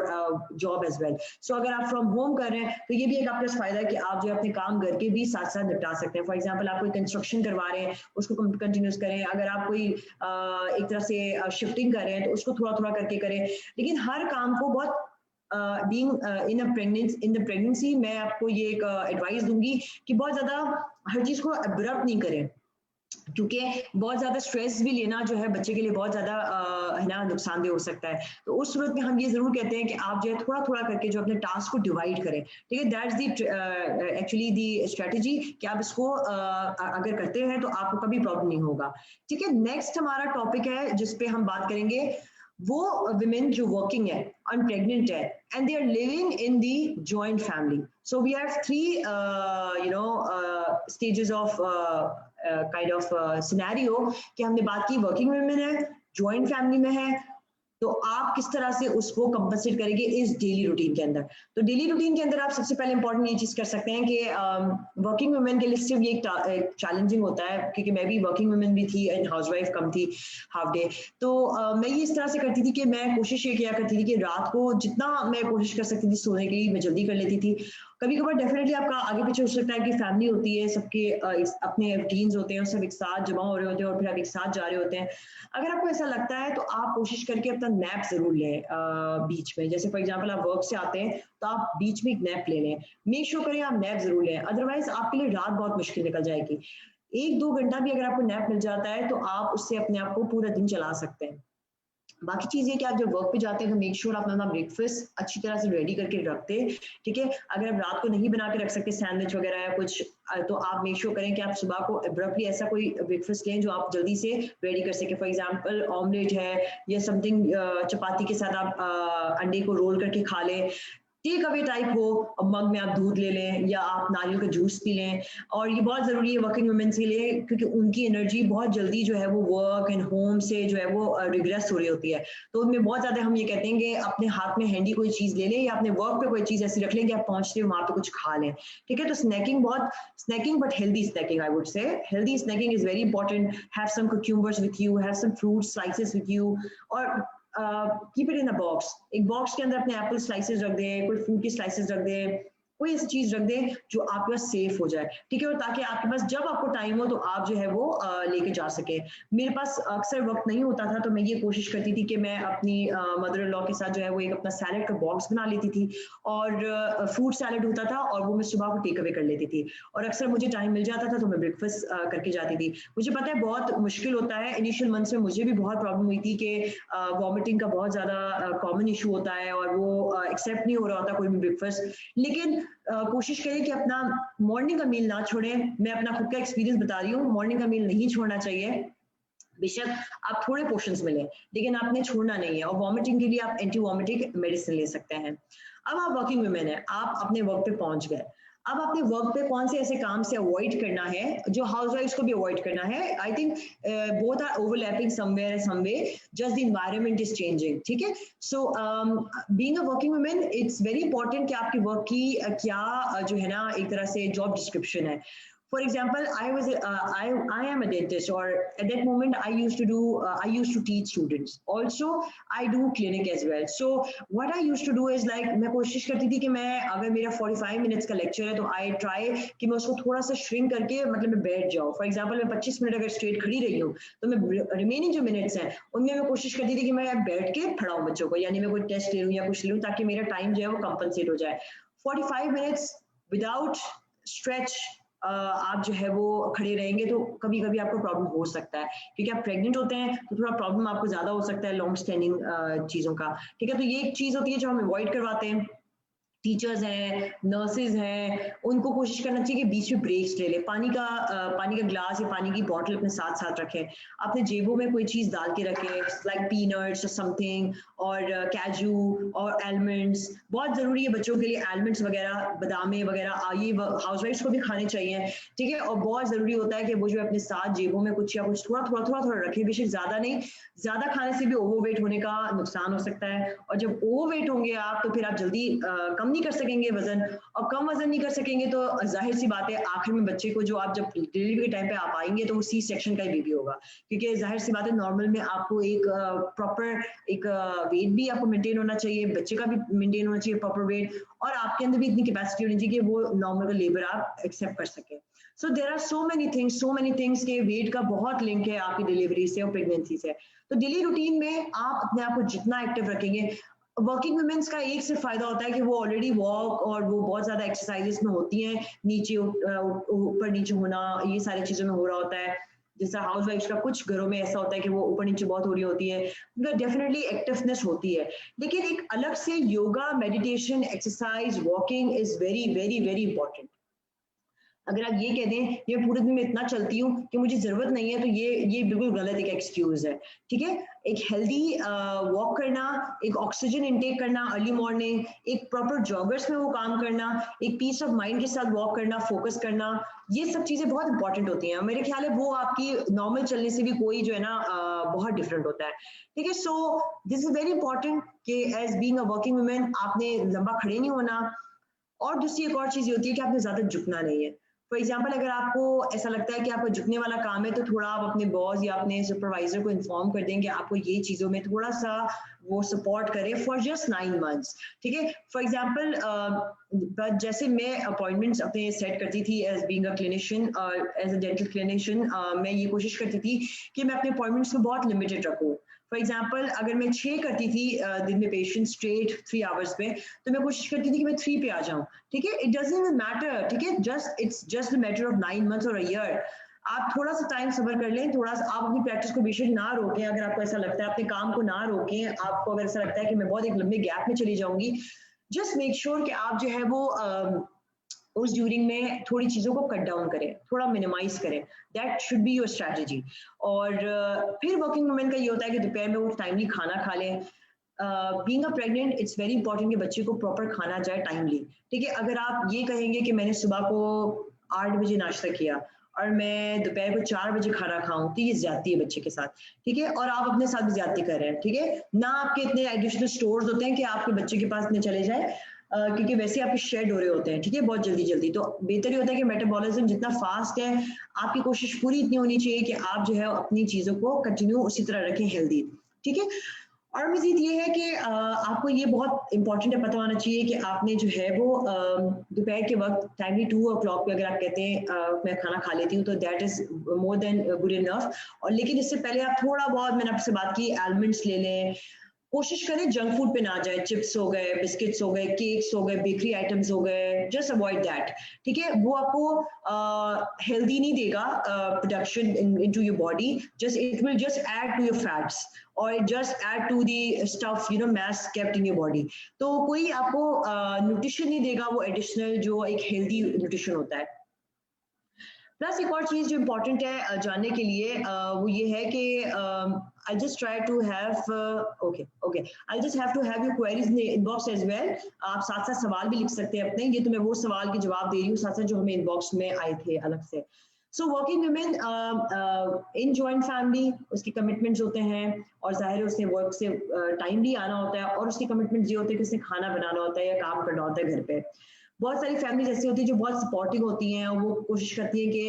job as well. So अगर आप from home कर रहे हैं तो ये भी एक आपके पास फायदा है कि आप जो अपने काम घर के भी साथ साथ निपटा सकते हैं. फॉर एग्जांपल आप कोई कंस्ट्रक्शन करवा रहे हैं उसको कंटिन्यूस करें, अगर आप कोई एक तरह से शिफ्टिंग कर रहे हैं तो उसको थोड़ा थोड़ा करके करें. लेकिन हर काम को बहुत being in the pregnancy मैं आपको ये एक एडवाइस दूंगी कि बहुत ज्यादा हर चीज को अब्रप्ट नहीं करें, क्योंकि बहुत ज्यादा स्ट्रेस भी लेना जो है बच्चे के लिए बहुत ज्यादा है ना नुकसानदेह हो सकता है. तो उस सूरत में हम ये जरूर कहते हैं कि आप जो है थोड़ा थोड़ा करके जो अपने टास्क को डिवाइड करें. ठीक है, that's the actually the strategy कि आप इसको अगर करते हैं तो आपको कभी प्रॉब्लम नहीं होगा. ठीक है, नेक्स्ट हमारा टॉपिक है जिसपे हम बात करेंगे वो विमेन जो वर्किंग है, अनप्रेग्नेंट है, and they are living in the joint family. So we have 3 stages of kind of scenario कि हमने बात की वर्किंग वुमेन है, जॉइंट फैमिली में है, तो आप किस तरह से उसको कंपनसेट करेंगे इस डेली रूटीन के अंदर. तो डेली रूटीन के अंदर आप सबसे पहले इंपॉर्टेंट ये चीज कर सकते हैं कि वर्किंग वुमेन के लिए सिर्फ ये एक चैलेंजिंग होता है, क्योंकि मैं भी वर्किंग वुमेन भी थी एंड हाउसवाइफ कम थी हाफ डे. तो मैं ये इस तरह से करती थी कि मैं कोशिश ये किया करती थी कि रात को जितना मैं कोशिश कर सकती थी सोने के लिए मैं जल्दी कर लेती थी. कभी कभार डेफिनेटली आपका आगे पीछे हो सकता है कि फैमिली होती है, सबके अपने रूटीन्स होते हैं, सब एक साथ जमा हो रहे होते हैं और फिर आप एक साथ जा रहे होते हैं. अगर आपको ऐसा लगता है तो आप कोशिश करके अपना नैप जरूर लें बीच में. जैसे फॉर एग्जांपल आप वर्क से आते हैं तो आप बीच में एक नैप ले लें, मेक श्योर करें आप नैप जरूर लें, अदरवाइज आपके लिए रात बहुत मुश्किल निकल जाएगी. 1-2 घंटा भी अगर आपको नैप मिल जाता है तो आप उससे अपने आप को पूरा दिन चला सकते हैं. बाकी चीज ये कि आप जब वर्क पे जाते हैं तो मेक श्योर आप अपना ब्रेकफास्ट अच्छी तरह से रेडी करके रखते हैं. ठीक है, अगर आप रात को नहीं बना के रख सकते सैंडविच वगैरह या कुछ, तो आप मेक श्योर करें कि आप सुबह को अब्रप्टली ऐसा कोई ब्रेकफास्ट लें जो आप जल्दी से रेडी कर सके. फॉर एग्जांपल ऑमलेट है या समथिंग, चपाती के साथ आप अंडे को रोल करके खा लें. टेक अवे टाइप हो, मग में आप दूध ले लें या आप नारियल का जूस पी लें. और ये बहुत ज़रूरी है वर्किंग वुमेन के लिए, क्योंकि उनकी एनर्जी बहुत जल्दी जो है वो वर्क एंड होम से जो है वो रिग्रेस हो रही होती है. तो उनमें बहुत ज़्यादा हम ये कहते हैं कि अपने हाथ में हैंडी कोई चीज़ ले लें या अपने वर्क पे कोई चीज़ ऐसी रख लें कि आप पहुँचते वहाँ पे कुछ खा लें. ठीक है, तो snacking but healthy snacking, I would say healthy snacking is very important. Have some cucumbers with you, have some fruit slices with you, और keep it in a box. एक बॉक्स के अंदर अपने एप्पल स्लाइसेस रख दें, कोई fruit की slices रख दें, कोई ऐसी चीज रख दें जो आपके पास सेफ हो जाए. ठीक है, और ताकि आपके पास जब आपको टाइम हो तो आप जो है वो लेके जा सके. मेरे पास अक्सर वक्त नहीं होता था तो मैं ये कोशिश करती थी कि मैं अपनी मदर इन लॉ के साथ जो है वो एक अपना सैलड का बॉक्स बना लेती थी, और फ्रूट सैलड होता था और वो मैं सुबह को टेक अवे कर लेती थी. और अक्सर मुझे टाइम मिल जाता था तो मैं ब्रेकफास्ट करके जाती थी. मुझे पता है बहुत मुश्किल होता है, इनिशियल मंथ्स में मुझे भी बहुत प्रॉब्लम हुई थी कि वॉमिटिंग का बहुत ज़्यादा कॉमन इशू होता है और वो एक्सेप्ट नहीं हो रहा होता कोई भी ब्रेकफास्ट. लेकिन कोशिश करें कि अपना मॉर्निंग का मील ना छोड़ें. मैं अपना खुद का एक्सपीरियंस बता रही हूँ, मॉर्निंग का मील नहीं छोड़ना चाहिए. बेशक आप थोड़े पोर्शंस में लें लेकिन आपने छोड़ना नहीं है. और वॉमिटिंग के लिए आप एंटी वॉमिटिक मेडिसिन ले सकते हैं. अब आप वर्किंग वुमेन है, आप अपने वर्क पे पहुंच गए. अब अपने वर्क पे कौन से ऐसे काम से अवॉइड करना है जो हाउसवाइफ्स को भी अवॉइड करना है. I think both are overlapping somewhere someway, just the environment is changing. ठीक है, so being a working women it's very important कि आपकी वर्क की क्या जो है ना एक तरह से जॉब डिस्क्रिप्शन है. For example, I am a dentist, or at that moment I used to teach students. Also, I do clinic as well. So what I used to do is like मैं कोशिश करती थी कि मैं अगर मेरा 45 minutes का लेक्चर है तो I try कि मैं उसको थोड़ा सा shrink करके मतलब मैं बैठ जाऊँ. For example, मैं 25 मिनट अगर स्ट्रेट खड़ी रही हूँ तो मैं रिमेनिंग जो मिनट्स हैं उनमें मैं कोशिश करती थी कि मैं बैठ के पढ़ाऊँ बच्चों को, यानी मैं कोई टेस्ट ले लूँ या कुछ ले लूँ ताकि मेरा टाइम जो है वो कंपनसेट हो जाए. 45 minutes विदाउट स्ट्रेच आप जो है वो खड़े रहेंगे तो कभी कभी आपको प्रॉब्लम हो सकता है, क्योंकि आप प्रेग्नेंट होते हैं तो थोड़ा प्रॉब्लम आपको ज्यादा हो सकता है लॉन्ग स्टैंडिंग चीजों का. ठीक है, तो ये एक चीज होती है जो हम अवॉइड करवाते हैं. टीचर्स हैं, नर्सेज हैं, उनको कोशिश करना चाहिए कि बीच में ब्रेक्स ले ले, पानी का ग्लास या पानी की बॉटल अपने साथ साथ रखें, अपने जेबों में कोई चीज़ डाल के रखें लाइक पीनट्स और समथिंग, और कैजू और आलमंड्स बहुत ज़रूरी है बच्चों के लिए, आलमंड्स वगैरह, बादामें वगैरह, ये हाउसवाइफ्स को भी खाने चाहिए, ठीक है। और बहुत ज़रूरी होता है कि वो जो अपने साथ जेबों में कुछ या कुछ थोड़ा थोड़ा थोड़ा थोड़ा रखें, बेशक ज़्यादा नहीं, ज़्यादा खाने से भी ओवरवेट होने का नुकसान हो सकता है, और जब ओवरवेट होंगे आप तो फिर आप जल्दी कम नहीं कर सकेंगे वजन, और कम वजन नहीं कर सकेंगे तो जाहिर सी बात है आखिर में बच्चे को जो आप जब डिलीवरी के टाइम पे आप आएंगे तो वो सी सेक्शन का ही बेबी होगा, क्योंकि जाहिर सी बात है नॉर्मल में आपको एक प्रॉपर एक वेट भी आपको मेंटेन होना चाहिए, बच्चे का भी मेंटेन होना चाहिए प्रॉपर वेट, और आपके अंदर भी इतनी कैपेसिटी होनी चाहिए कि वो नॉर्मल का लेबर आप एक्सेप्ट कर सके। So there are so many things के वेट का बहुत लिंक है आपकी डिलीवरी से और प्रेगनेंसी से। तो डेली रूटीन में आप अपने आप को जितना एक्टिव रखेंगे, वर्किंग वुमेन्स का एक सिर्फ फायदा होता है कि वो ऑलरेडी वॉक और वो बहुत ज्यादा एक्सरसाइजेस में होती हैं, नीचे ऊपर नीचे होना, ये सारी चीजों में हो रहा होता है, जैसा हाउस वाइफ का कुछ घरों में ऐसा होता है कि वो ऊपर नीचे बहुत हो रही होती है, तो डेफिनेटली एक्टिवनेस होती है, लेकिन एक अलग से yoga, meditation, exercise, walking is very very very important. अगर आप ये कह दें ये पूरे दिन में इतना चलती हूँ कि मुझे जरूरत नहीं है, तो ये बिल्कुल गलत एक एक्सक्यूज है, ठीक है। एक हेल्दी वॉक करना, एक ऑक्सीजन इनटेक करना अर्ली मॉर्निंग, एक प्रॉपर जॉगर्स में वो काम करना, एक पीस ऑफ माइंड के साथ वॉक करना, फोकस करना, ये सब चीजें बहुत इंपॉर्टेंट होती हैं। मेरे ख्याल है वो आपकी नॉर्मल चलने से भी कोई जो है ना बहुत डिफरेंट होता है, ठीक है। So this is very important कि as being a working women आपने लंबा खड़े नहीं होना, और दूसरी एक और चीज ये होती है कि आपने ज्यादा झुकना नहीं है। फॉर एग्जाम्पल अगर आपको ऐसा लगता है कि आपको झुकने वाला काम है, तो थोड़ा आप अपने बॉस या अपने सुपरवाइजर को इन्फॉर्म कर दें कि आपको ये चीजों में थोड़ा सा वो सपोर्ट करे फॉर जस्ट 9 months, ठीक है। फॉर एग्जाम्पल जैसे मैं अपॉइंटमेंट्स अपने सेट करती थी as being a clinician, as a dental clinician, मैं ये कोशिश करती थी कि मैं अपने अपॉइंटमेंट्स को बहुत लिमिटेड रखूँ। फॉर एग्जाम्पल अगर मैं 6 करती थी दिन में पेशेंट स्ट्रेट 3 आवर्स पे, तो मैं कोशिश करती थी कि मैं 3 पे आ जाऊं, ठीक है। इट डजंट इवन मैटर, ठीक है, it's just the matter of 9 months और अ ईयर। आप थोड़ा सा टाइम सब्र कर लें, थोड़ा सा आप अपनी प्रैक्टिस को बेशक ना रोकें, अगर आपको ऐसा लगता है अपने काम को ना रोकें, आपको अगर ऐसा लगता है कि मैं बहुत एक लंबे गैप में चली जाऊंगी, जस्ट मेक श्योर कि आप जो है वो उस ड्यूरिंग में थोड़ी चीज़ों को कट डाउन करें, थोड़ा मिनिमाइज करें, that should be your strategy. और फिर वर्किंग वुमेन का ये होता है कि दोपहर में वो टाइमली खाना खा लें। Being a pregnant it's very important कि बच्चे को प्रॉपर खाना जाए टाइमली, ठीक है। अगर आप ये कहेंगे कि मैंने सुबह को 8 बजे नाश्ता किया और मैं दोपहर को 4 बजे खाना खाऊं, तो ये ज्यादती है बच्चे के साथ, ठीक है, और आप अपने साथ भी ज्यादती कर रहे हैं, ठीक है ना। आपके इतने एडिशनल स्टोर्स होते हैं कि आपके बच्चे के पास इतने चले जाए, क्योंकि वैसे आपके शेड हो रहे होते हैं, ठीक है, बहुत जल्दी जल्दी, तो बेहतर ये होता है कि मेटाबॉलिज्म जितना फास्ट है, आपकी कोशिश पूरी इतनी होनी चाहिए कि आप जो है अपनी चीज़ों को कंटिन्यू उसी तरह रखें, हेल्दी, ठीक है। और मजीद ये है कि आपको ये बहुत इंपॉर्टेंट है, पता होना चाहिए कि आपने जो है वो दोपहर के वक्त टाइमली 2 o'clock पे अगर आप कहते हैं मैं खाना खा लेती हूँ, तो that is more than good enough. और लेकिन इससे पहले आप थोड़ा बहुत, मैंने आपसे बात की, आलमंड्स ले लें, कोशिश करें जंक फूड पे ना जाए, चिप्स हो गए, बिस्किट्स हो गए, केक्स हो गए, बेकरी आइटम्स हो गए, जस्ट अवॉइड दैट, ठीक है। वो आपको हेल्दी नहीं देगा production into your body, just it will just add to your fats और just add to the stuff mass kept in your body. तो कोई आपको न्यूट्रिशन नहीं देगा वो एडिशनल जो एक हेल्दी न्यूट्रिशन होता है। प्लस एक और चीज़ जो इम्पोर्टेंट है जानने के लिए, वो ये है कि I just try to have okay I just have to have your queries in inbox as well. आप साथ साथ सवाल भी लिख सकते हैं अपने, ये तो मैं वो सवाल के जवाब दे रही हूँ साथ साथ जो हमें इनबॉक्स में आए थे अलग से। So working women in joint family, उसकी कमिटमेंट्स होते हैं, और जाहिर है उसने वर्क से टाइमली आना होता है, और उसकी कमिटमेंट्स ये होते हैं कि उसने खाना बनाना होता है या काम करना होता है घर पे। बहुत सारी फैमिलीज ऐसी होती है जो बहुत सपोर्टिव होती हैं, वो कोशिश करती हैं कि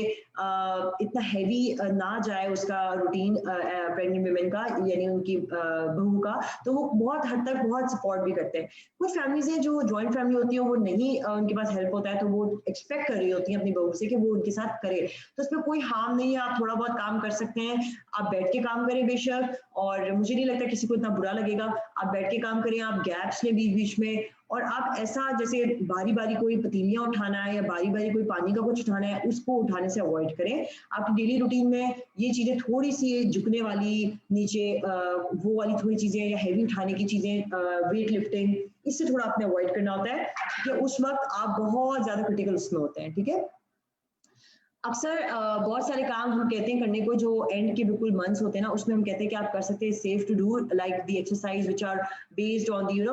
इतना हैवी ना जाए उसका रूटीन प्रेग्नेंट वुमेन का, यानी उनकी बहू का, तो वो बहुत हद तक बहुत सपोर्ट भी करते हैं। कुछ फैमिलीज हैं जो जॉइंट फैमिली होती है, वो नहीं उनके पास हेल्प होता है, तो वो एक्सपेक्ट कर रही होती हैं अपनी बहू से कि वो उनके साथ करे, तो उसमें कोई हार्म नहीं है, आप थोड़ा बहुत काम कर सकते हैं, आप बैठ के काम करें बेशक, और मुझे नहीं लगता किसी को इतना बुरा लगेगा। आप बैठ के काम करें, आप गैप्स लें बीच बीच में, और आप ऐसा जैसे बारी बारी कोई पतीलियाँ उठाना है या बारी बारी कोई पानी का कुछ उठाना है, उसको उठाने से अवॉइड करें। आपकी डेली रूटीन में ये चीज़ें थोड़ी सी झुकने वाली, नीचे वो वाली थोड़ी चीज़ें या हैवी उठाने की चीज़ें, वेट लिफ्टिंग, इससे थोड़ा आपने अवॉइड करना होता है कि उस वक्त आप बहुत ज़्यादा क्रिटिकल उसमें होते हैं, ठीक है। अक्सर बहुत सारे काम हम कहते हैं करने को जो एंड के बिल्कुल मंथ्स होते हैं ना, उसमें हम कहते हैं कि आप कर सकते हैं safe to do like the exercise which are based on the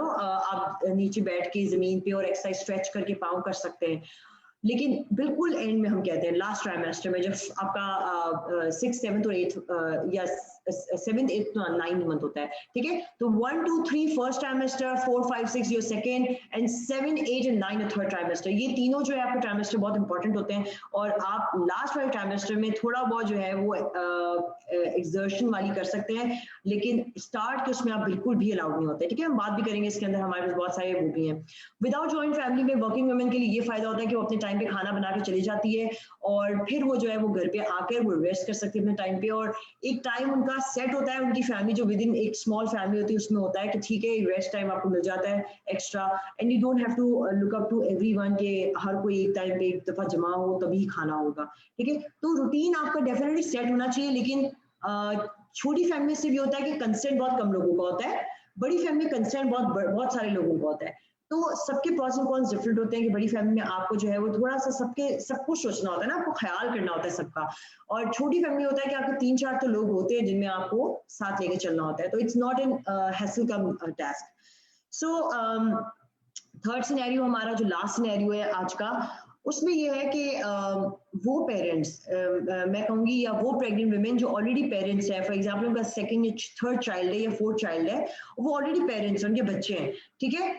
आप नीचे बैठ के जमीन पे और एक्सरसाइज स्ट्रेच करके पाँव कर सकते हैं। लेकिन बिल्कुल एंड में हम कहते हैं लास्ट ट्राइमेस्टर में, जब आपका 6th 7th और 8th या 7th 8th 9th मंथ होता है, ठीक है, तो 1 2 3 first trimester, 4 5 6 your second, and 7 8 and 9 third trimester, ये तीनों जो है आपके ट्राइमेस्टर बहुत इंपॉर्टेंट होते हैं। और आप लास्ट वाले ट्राइमेस्टर में थोड़ा बहुत जो है वो एक्सर्शन वाली कर सकते हैं, लेकिन स्टार्ट के उसमें आप बिल्कुल भी अलाउड नहीं होते, ठीक है। हम बात भी करेंगे इसके अंदर, हमारे पास बहुत सारे वो भी हैं। विदाउट जॉइंट फैमिली में वर्किंग वुमेन के लिए ये फायदा होता है कि वो अपने टाइम पे खाना बना के चली जाती है, और फिर वो जो है वो घर पे आकर वो रेस्ट कर सकती है अपने टाइम पे, और एक टाइम उनका सेट होता है, उनकी फैमिली जो विद इन एक स्मॉल फैमिली होती है उसमें होता है कि ठीक है रेस्ट टाइम आपको मिल जाता है extra, and you don't have to look up to everyone के हर कोई एक टाइम पे एक दफा जमा हो तभी खाना होगा, ठीक है। तो रूटीन आपका डेफिनेटली सेट होना चाहिए, लेकिन छोटी फैमिली से भी होता है कि कंसर्न बहुत कम लोगों का होता है, बड़ी फैमिली कंसर्न बहुत सारे लोगों का होता है। तो सबके प्रॉस एंड कॉन्स डिफरेंट होते हैं कि बड़ी फैमिली में आपको जो है वो थोड़ा सा सब कुछ सोचना होता है ना, आपको ख्याल करना होता है सबका, और छोटी फैमिली होता है कि आपके 3 4 तो लोग होते हैं जिनमें आपको साथ लेके चलना होता है, तो it's not an hassle come task. So third scenario हमारा जो लास्ट सिनेरियो है आज का, उसमें ये है कि वो पेरेंट्स, मैं कहूँगी, या वो प्रेग्नेंट वुमेन जो ऑलरेडी पेरेंट्स है, फॉर एग्जांपल उनका 2nd या 3rd चाइल्ड है या 4th चाइल्ड है, वो ऑलरेडी पेरेंट्स हैं, उनके बच्चे हैं, ठीक है।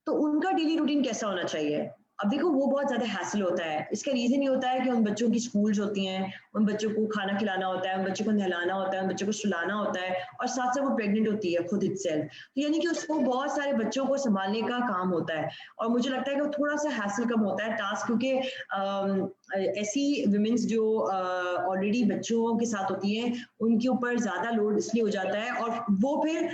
तो उनका डेली रूटीन कैसा होना चाहिए? अब देखो वो बहुत ज्यादा हैसल होता है, इसका रीजन ये होता है कि उन बच्चों की स्कूल्स होती हैं, उन बच्चों को खाना खिलाना होता है, उन बच्चों को नहलाना होता है, उन बच्चों को सुलाना होता है, और साथ साथ वो प्रेग्नेंट होती है खुद इटसेल्फ, तो यानी कि उसको बहुत सारे बच्चों को संभालने का काम होता है, और मुझे लगता है कि वो थोड़ा सा हैसल कम होता है टास्क, क्योंकि ऐसी वुमेन्स जो ऑलरेडी बच्चों के साथ होती हैं उनके ऊपर ज्यादा लोड इसलिए हो जाता है, और वो फिर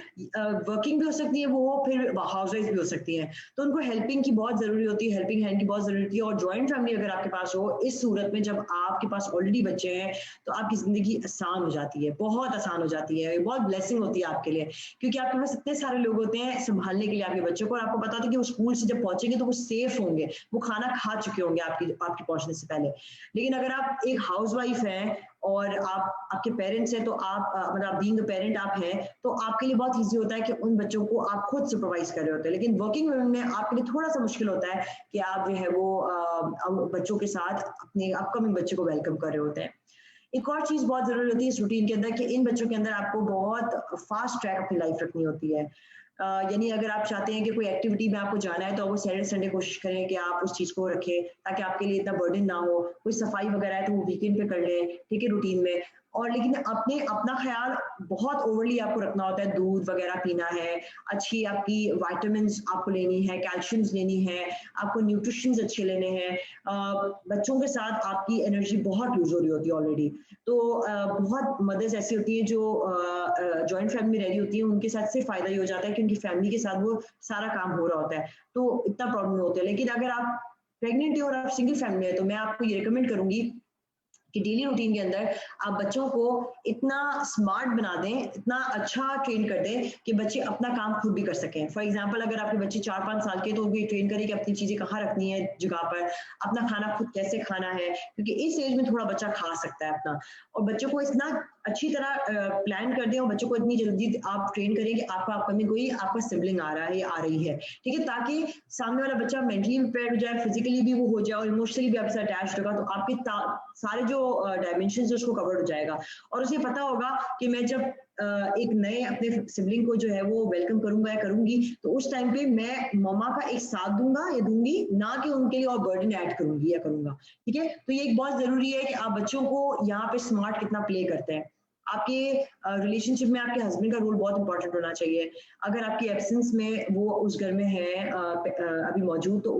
वर्किंग भी हो सकती है, वो फिर हाउस वाइफ भी हो सकती हैं, तो उनको हेल्पिंग की बहुत जरूरी होती है, हेल्पिंग हैंड की बहुत जरूरी होती है। और जॉइंट फैमिली अगर आपके पास हो, इस सूरत में जब आपके पास ऑलरेडी बच्चे हैं तो आपकी जिंदगी आसान हो जाती है, बहुत आसान हो जाती है, बहुत ब्लेसिंग होती है आपके लिए, क्योंकि आपके पास इतने सारे लोग होते हैं संभालने के लिए आपके बच्चों को, और आपको पता होता है कि वो स्कूल से जब पहुंचेंगे तो वो सेफ होंगे, वो खाना खा चुके होंगे आपके पहुंचने से पहले। लेकिन अगर आप एक हाउस वाइफ हैं और आपके पेरेंट्स हैं, तो आप मतलब बीइंग अ पेरेंट आप हैं, तो आपके लिए बहुत इजी होता है कि उन बच्चों को आप खुद सुपरवाइज कर रहे होते हैं। लेकिन वर्किंग वुमेन में आपके लिए थोड़ा सा मुश्किल होता है कि आप जो है वो बच्चों के साथ अपने अपकमिंग बच्चे को वेलकम कर रहे होते हैं। एक और चीज बहुत जरूरी होती है इस रूटीन के अंदर कि इन बच्चों के अंदर आपको बहुत फास्ट ट्रैक अपनी लाइफ रखनी होती है। यानी अगर आप चाहते हैं कि कोई एक्टिविटी में आपको जाना है तो वो सैटरडे संडे कोशिश करें कि आप उस चीज़ को रखें ताकि आपके लिए इतना बर्डन ना हो। कोई सफाई वगैरह है तो वो वीकेंड पे कर लें, ठीक है, रूटीन में। और लेकिन अपना ख्याल बहुत ओवरली आपको रखना होता है, दूध वगैरह पीना है, अच्छी आपकी विटामिन्स आपको लेनी है, कैल्शियम्स लेनी है, आपको न्यूट्रिशंस अच्छे लेने हैं। बच्चों के साथ आपकी एनर्जी बहुत लूज हो रही होती है ऑलरेडी, तो बहुत मदर्स ऐसी होती हैं जो जॉइंट फैमिली में रह रही होती हैं, उनके साथ सिर्फ फायदा ये हो जाता है कि उनकी फैमिली के साथ वो सारा काम हो रहा होता है, तो इतना प्रॉब्लम नहीं होता है। लेकिन अगर आप प्रेग्नेंट है और आप सिंगल फैमिली है तो मैं आपको ये रिकमेंड करूंगी कि डेली रूटीन के अंदर आप बच्चों को इतना स्मार्ट बना दें, इतना अच्छा ट्रेन कर दें कि बच्चे अपना काम खुद भी कर सकें। फॉर एग्जांपल अगर आपके बच्चे 4-5 साल के तो उनको ट्रेन करें कि अपनी चीजें कहाँ रखनी है जगह पर, अपना खाना खुद कैसे खाना है, क्योंकि इस एज में थोड़ा बच्चा खा सकता है अपना। और बच्चों को इतना अच्छी तरह प्लान कर दें और बच्चों को इतनी जल्दी आप ट्रेन करें कि आपका अपकमिंग कोई आपका सिबलिंग आ रहा है या आ रही है, ठीक है, ताकि सामने वाला बच्चा मेंटली प्रिपेयर हो जाए, फिजिकली भी वो हो जाए और इमोशनली भी आपके साथ अटैच होगा, तो आपके सारे जो डायमेंशंस उसको कवर हो जाएगा। और उसे पता होगा कि मैं जब एक नए अपने सिबलिंग को जो है वो वेलकम करूंगा या करूंगी तो उस टाइम पे मैं मम्मा का एक साथ दूंगा या दूंगी, ना कि उनके लिए और बर्डन ऐड करूंगी या करूंगा, ठीक है। तो ये एक बहुत जरूरी है कि आप बच्चों को यहाँ पे स्मार्ट कितना प्ले करते हैं। आपके रिलेशनशिप में आपके हस्बैंड का रोल बहुत इंपॉर्टेंट होना चाहिए। अगर आपकी एब्सेंस में वो उस घर में है अभी मौजूद, तो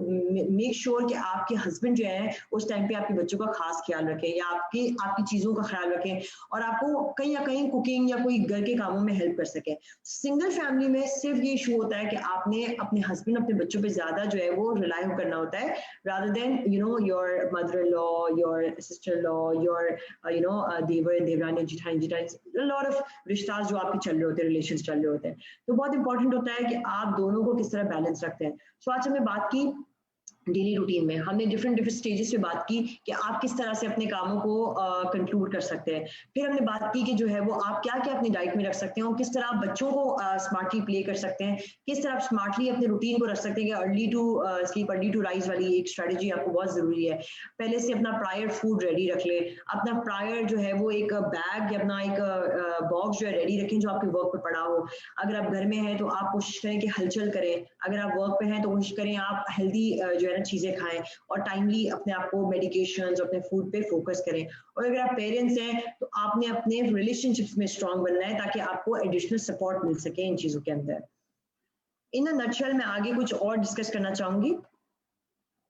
मेक श्योर कि आपके हस्बैंड जो है उस टाइम पे आपके बच्चों का खास ख्याल रखें या आपकी चीज़ों का ख्याल रखें और आपको कहीं ना कहीं कुकिंग या कोई घर के कामों में हेल्प कर सकें। सिंगल फैमिली में सिर्फ ये इशू होता है कि आपने अपने हस्बैंड अपने बच्चों पे ज़्यादा जो है वो रिलाई करना होता है, rather than your mother-in-law, your sister-in-law, your देवर देवरानी जिठानी जिठानी, लॉट ऑफ रिश्ता जो आपके चल रहे होते हैं, रिलेशंस चल रहे होते हैं, तो बहुत इंपॉर्टेंट होता है कि आप दोनों को किस तरह बैलेंस रखते हैं। सो आज हमने बात की डेली रूटीन में, हमने डिफरेंट स्टेजेस पे बात की कि आप किस तरह से अपने कामों को कंक्लूड कर सकते हैं। फिर हमने बात की कि जो है वो आप क्या क्या अपनी डाइट में रख सकते हैं और किस तरह आप बच्चों को स्मार्टली प्ले कर सकते हैं, किस तरह आप स्मार्टली अपने रूटीन को रख सकते हैं कि early to sleep early to rise वाली एक स्ट्रेटजी आपको बहुत ज़रूरी है। पहले से अपना प्रायर फूड रेडी रख ले, अपना प्रायर जो है वो एक बैग या अपना एक बॉक्स जो है रेडी रखें जो आपके वर्क पे पड़ा हो। अगर आप घर में हैं तो आप कोशिश करें कि हलचल करें, अगर आप वर्क पे हैं तो कोशिश करें आप हेल्दी जो है चीजें खाएं और टाइमली अपने आप को मेडिकेशन अपने फूड पे फोकस करें। और अगर आप पेरेंट्स हैं तो आपने अपने रिलेशनशिप्स में स्ट्रांग बनना है ताकि आपको एडिशनल सपोर्ट मिल सके इन चीजों के अंदर। इन अ नटशेल मैं आगे कुछ और डिस्कस करना चाहूंगी।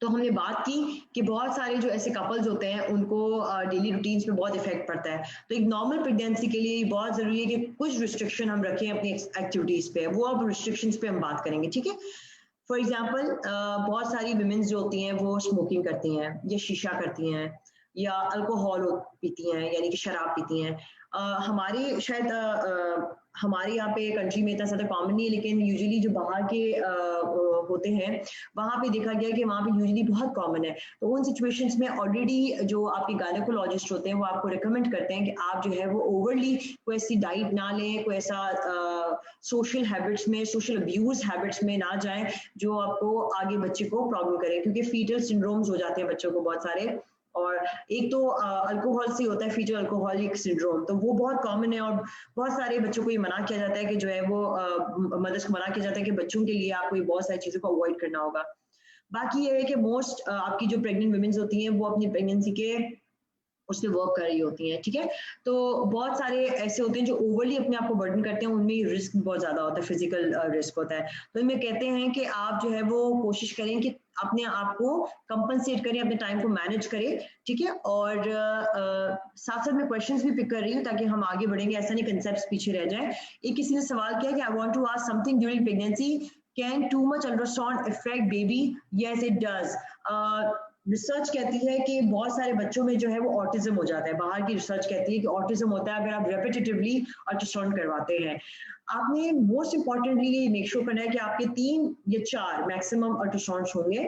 तो हमने बात की कि बहुत सारे जो ऐसे कपल्स होते हैं उनको डेली रूटीन्स पे बहुत इफेक्ट पड़ता है, तो एक नॉर्मल प्रेगनेंसी के लिए बहुत जरूरी है कि कुछ रिस्ट्रिक्शन हम रखें अपनी एक्टिविटीज पे। वो अब रिस्ट्रिक्शंस पे हम बात करेंगे, ठीक है। फॉर एग्जाम्पल बहुत सारी विमेंस जो होती हैं वो स्मोकिंग करती हैं या शीशा करती हैं या अल्कोहल पीती हैं यानी कि शराब पीती हैं। हमारे शायद हमारे यहाँ पे कंट्री में इतना ज़्यादा कॉमन नहीं है, लेकिन यूजुअली जो बाहर के होते हैं वहाँ पे देखा गया कि वहाँ पे यूजुअली बहुत कॉमन है। तो उन सिचुएशंस में ऑलरेडी जो आपके गायनेकोलॉजिस्ट होते हैं वो आपको रिकमेंड करते हैं कि आप जो है वो ओवरली कोई ऐसी डाइट ना लें, कोई ऐसा सोशल हैबिट्स में, सोशल अब्यूज हैबिट्स में ना जाएं जो आपको आगे बच्चे को प्रॉब्लम करे, क्योंकि फीटल सिंड्रोम्स हो जाते हैं बच्चों को बहुत सारे। और एक तो अल्कोहल से होता है फीटल अल्कोहलिक सिंड्रोम, तो वो बहुत कॉमन है और बहुत सारे बच्चों को ये मना किया जाता है कि जो है वो मदर्स को मना किया जाता है कि बच्चों के लिए आपको बहुत सारी चीज़ों को अवॉइड करना होगा। बाकी ये है कि मोस्ट आपकी जो प्रेग्नेंट वुमेन्स होती हैं वो अपनी प्रेगनेंसी के उससे वर्क कर रही होती हैं, ठीक है। तो बहुत सारे ऐसे होते हैं जो ओवरली अपने आप को बर्डन करते हैं, उनमें रिस्क बहुत ज़्यादा होता है, फिजिकल रिस्क होता है। तो इनमें कहते हैं कि आप जो है वो कोशिश करें कि अपने आप को कंपनसेट करें, अपने टाइम को मैनेज करें, ठीक है। और साथ साथ मैं क्वेश्चंस भी पिक कर रही हूँ ताकि हम आगे बढ़ेंगे, ऐसा नहीं कंसेप्ट्स पीछे रह जाए। एक किसी ने सवाल किया कि I want to ask something during pregnancy, can too much ultrasound effect baby? Yes it does. Research कहती है कि बहुत सारे बच्चों में जो है वो ऑटिज्म हो जाता है। बाहर की रिसर्च कहती है कि ऑटिज्म होता है अगर आप रेपिटेटिवली अल्ट्रासाउंड करवाते हैं। आपने मोस्ट इंपॉर्टेंटली ये मेक श्योर करना है कि आपके 3 या 4 मैक्सिमम अल्ट्रासाउंड होंगे।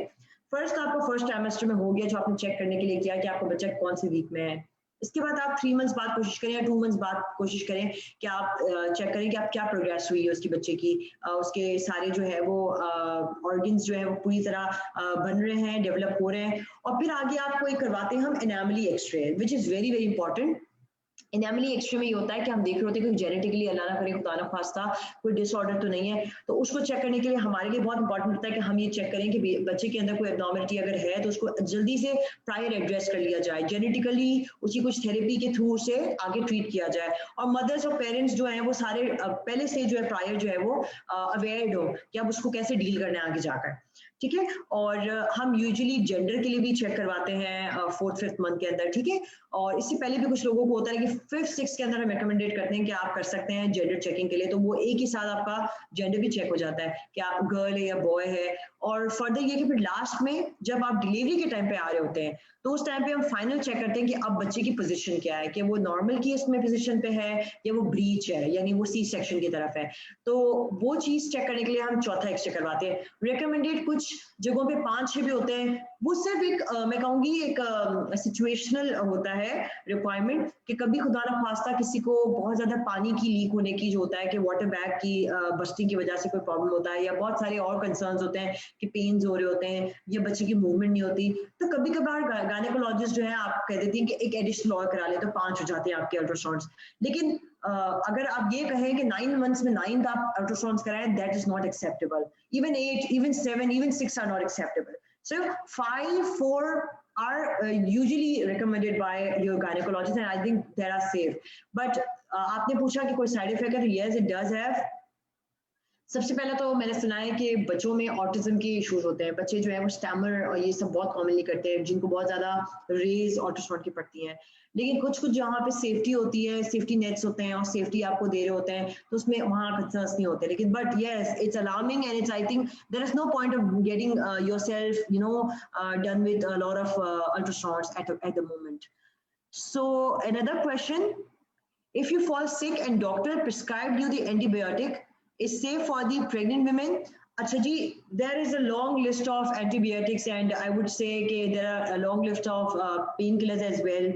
फर्स्ट आपका फर्स्ट ट्राइमेस्टर में हो गया जो आपने चेक करने के लिए किया कि आपका बच्चा कौन सी वीक में है। इसके बाद आप 3 मंथ्स बाद कोशिश करें या 2 मंथ्स बाद कोशिश करें कि आप चेक करें कि आप क्या प्रोग्रेस हुई है उसकी बच्चे की, उसके सारे जो है वो ऑर्गन्स जो है वो पूरी तरह बन रहे हैं, डेवलप हो रहे हैं। और फिर आगे आप कोई करवाते हैं हम anomaly x ray, which is very very important. Anomaly x ray में ये होता है कि हम देख रहे होते हैं कि जेनेटिकली अल्लाह ना करे खुदा ना खास्ता कोई डिसऑर्डर तो नहीं है, तो उसको चेक करने के लिए हमारे लिए बहुत इंपॉर्टेंट होता है कि हम ये चेक करें कि बच्चे के अंदर कोई एब्नॉर्मलिटी अगर है तो उसको जल्दी से प्रायर एड्रेस कर लिया जाए, जेनेटिकली उसी कुछ थेरेपी के थ्रू उसे आगे ट्रीट किया जाए। और मदर्स और पेरेंट्स जो हैं वो सारे पहले से जो है प्रायर जो है वो अवेयर हो कि अब उसको कैसे डील करना है आगे जाकर, ठीक है। और हम यूजुअली जेंडर के लिए भी चेक करवाते हैं 4th-5th मंथ के अंदर, ठीक है। और इससे पहले भी कुछ लोगों को होता है कि 5th-6th के अंदर हम रिकमेंडेड करते हैं कि आप कर सकते हैं जेंडर चेकिंग के लिए, तो वो एक ही साथ आपका जेंडर भी चेक हो जाता है कि आप गर्ल है या बॉय है। और फर्दर ये कि फिर लास्ट में जब आप डिलीवरी के टाइम पे आ रहे होते हैं तो उस टाइम पे हम फाइनल चेक करते हैं कि अब बच्चे की पोजीशन क्या है, कि वो नॉर्मल की इसमें पोजीशन पे है या वो ब्रीच है यानी वो सी सेक्शन की तरफ है। तो वो चीज चेक करने के लिए हम चौथा एक्सरे करवाते हैं। रिकमेंडेड कुछ जगहों पे 5-6 भी होते हैं, वो सिर्फ एक मैं कहूँगी एक सिचुएशनल होता है रिक्वायरमेंट कि कभी खुदा ना खास्ता किसी को बहुत ज्यादा पानी की लीक होने की जो होता है कि वाटर बैग की बस्टिंग की वजह से कोई प्रॉब्लम होता है, या बहुत सारे और कंसर्न्स होते हैं कि पेन्स हो रहे होते हैं या बच्चे की मूवमेंट नहीं होती, तो कभी कभार गायनेकोलॉजिस्ट जो है आप कह देती हैं कि एक एडिशनल और करा ले तो 5 हो जाते हैं आपके अल्ट्रासाउंड्स। लेकिन अगर आप ये कहें कि 9 मंथ्स में 9th आप अल्ट्रासाउंड्स कराएं, that is not acceptable. Even 8, even 7, even 6 are not acceptable. So 5, 4 are usually recommended by your gynecologist, and I think they are safe. But आपने पूछा कि कोई साइड इफेक्ट है, यस इट डज हैव। सबसे पहले तो मैंने सुना है कि बच्चों में ऑटिज्म के इश्यूज होते हैं, बच्चे जो है वो स्टैमर और ये सब बहुत कॉमनली करते हैं, जिनको बहुत ज़्यादा रेज ऑटोस्टॉन की पड़ती है। लेकिन कुछ कुछ जहाँ पे सेफ्टी होती है, सेफ्टी नेट्स होते हैं और सेफ्टी आपको दे रहे होते हैं, तो उसमें वहाँ कंसर्न्स नहीं होते। लेकिन but yes it's alarming and it's I think there is no point of getting yourself done with a lot of ultrasounds at the moment. So another question, if you fall sick and doctor prescribed you the antibiotic, is safe for the pregnant women? Acha ji, there is a long list of antibiotics and I would say कि there are a long list of painkillers as well.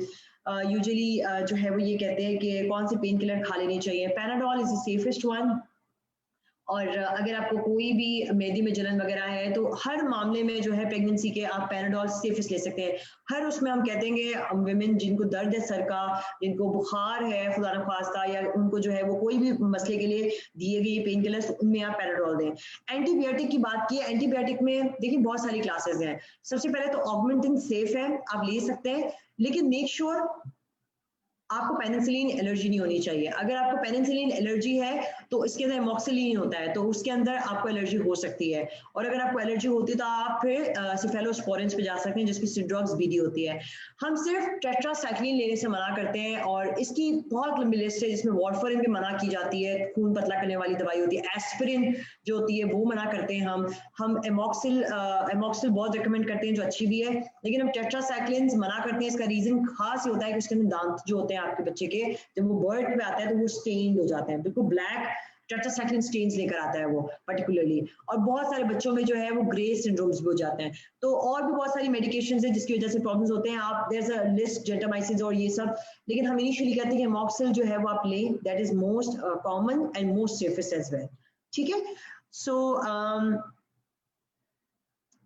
Usually जो है वो ये कहते हैं कि कौन से पेन किलर खा लेने चाहिए। Paradol is the safest one. और अगर आपको कोई भी मेदी में जलन वगैरह है तो हर मामले में जो है प्रेगनेंसी के आप पैराडोल सेफेस्ट ले सकते हैं। हर उसमें हम कहते हैं विमेन जिनको दर्द है सर का, जिनको बुखार है खुदा न खास्ता, या उनको जो है वो कोई भी मसले के लिए दिए गए पेन किलर्स, उनमें आप पैराडोल दें। एंटीबायोटिक की बात की, एंटीबायोटिक में देखिए बहुत सारी क्लासेस हैं। सबसे पहले तो ऑगमेंटिन सेफ है, आप ले सकते हैं, लेकिन मेक श्योर आपको पेनिसिलिन एलर्जी नहीं होनी चाहिए। अगर आपको पेनिसिलिन एलर्जी है तो इसके अंदर एमॉक्सिलिन होता है, तो उसके अंदर आपको एलर्जी हो सकती है। और अगर आपको एलर्जी होती है तो आप फिर सिफेलोस्पोरिन्स पे जा सकते हैं, जिसकी सिड्रॉक्स बीडी होती है। हम सिर्फ टेट्रासाइक्लिन लेने से मना करते हैं, और इसकी बहुत लंबी लिस्ट है जिसमें वारफरिन भी मना की जाती है, खून पतला करने वाली दवाई होती है। एस्पिरिन जो होती है वो मना करते हैं हम एमॉक्सिल बहुत रिकमेंड करते हैं जो अच्छी भी है, लेकिन हम टेट्रासाइक्लिन मना करते हैं। इसका रीजन खास ये होता है कि उसके अंदर दांत जो होते हैं आपके बच्चे के, जब वो बर्थ पे आता है तो वो स्टेन्ड हो जाते हैं, बिल्कुल ब्लैक टेट्रासाइक्लिन स्टेन्स लेकर आता है वो पर्टिकुलरली। और बहुत सारे बच्चों में जो है वो ग्रे सिंड्रोम्स भी हो जाते हैं। तो और भी बहुत सारी मेडिकेशंस है जिसकी वजह से प्रॉब्लम्स होते हैं। आप there is a list, gentamicin और ये सब, लेकिन हम इनिशियली कहते हैं कि एमॉक्सिल जो है वो आप लें, that is most common and most safest as well. ठीक है, सो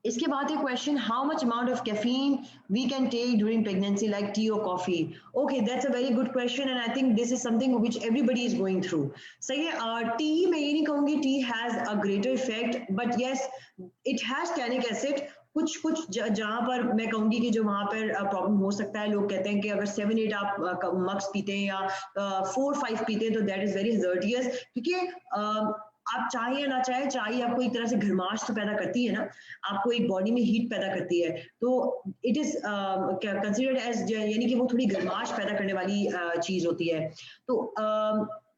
इसके बाद एक question, how much amount of caffeine we can take during pregnancy like tea और coffee? Okay, that's a very good question and I think this is something which everybody is going through. सही है, tea मैं ये नहीं कहूंगी tea has a greater effect, but yes it has tannic acid. कुछ जहां पर मैं कहूंगी कि जो वहां पर प्रॉब्लम हो सकता है, लोग कहते हैं कि अगर 7-8 आप मग्स पीते हैं या 4-5 पीते हैं तो दैट इज वेरी हज़ार्डियस, क्योंकि आप चाहे या ना चाहे चाय आपको एक तरह से गर्माश तो पैदा करती है ना, आपको एक बॉडी में हीट पैदा करती है, तो इट इज कंसिडर्ड एज, यानी कि वो थोड़ी गर्माश पैदा करने वाली चीज होती है। तो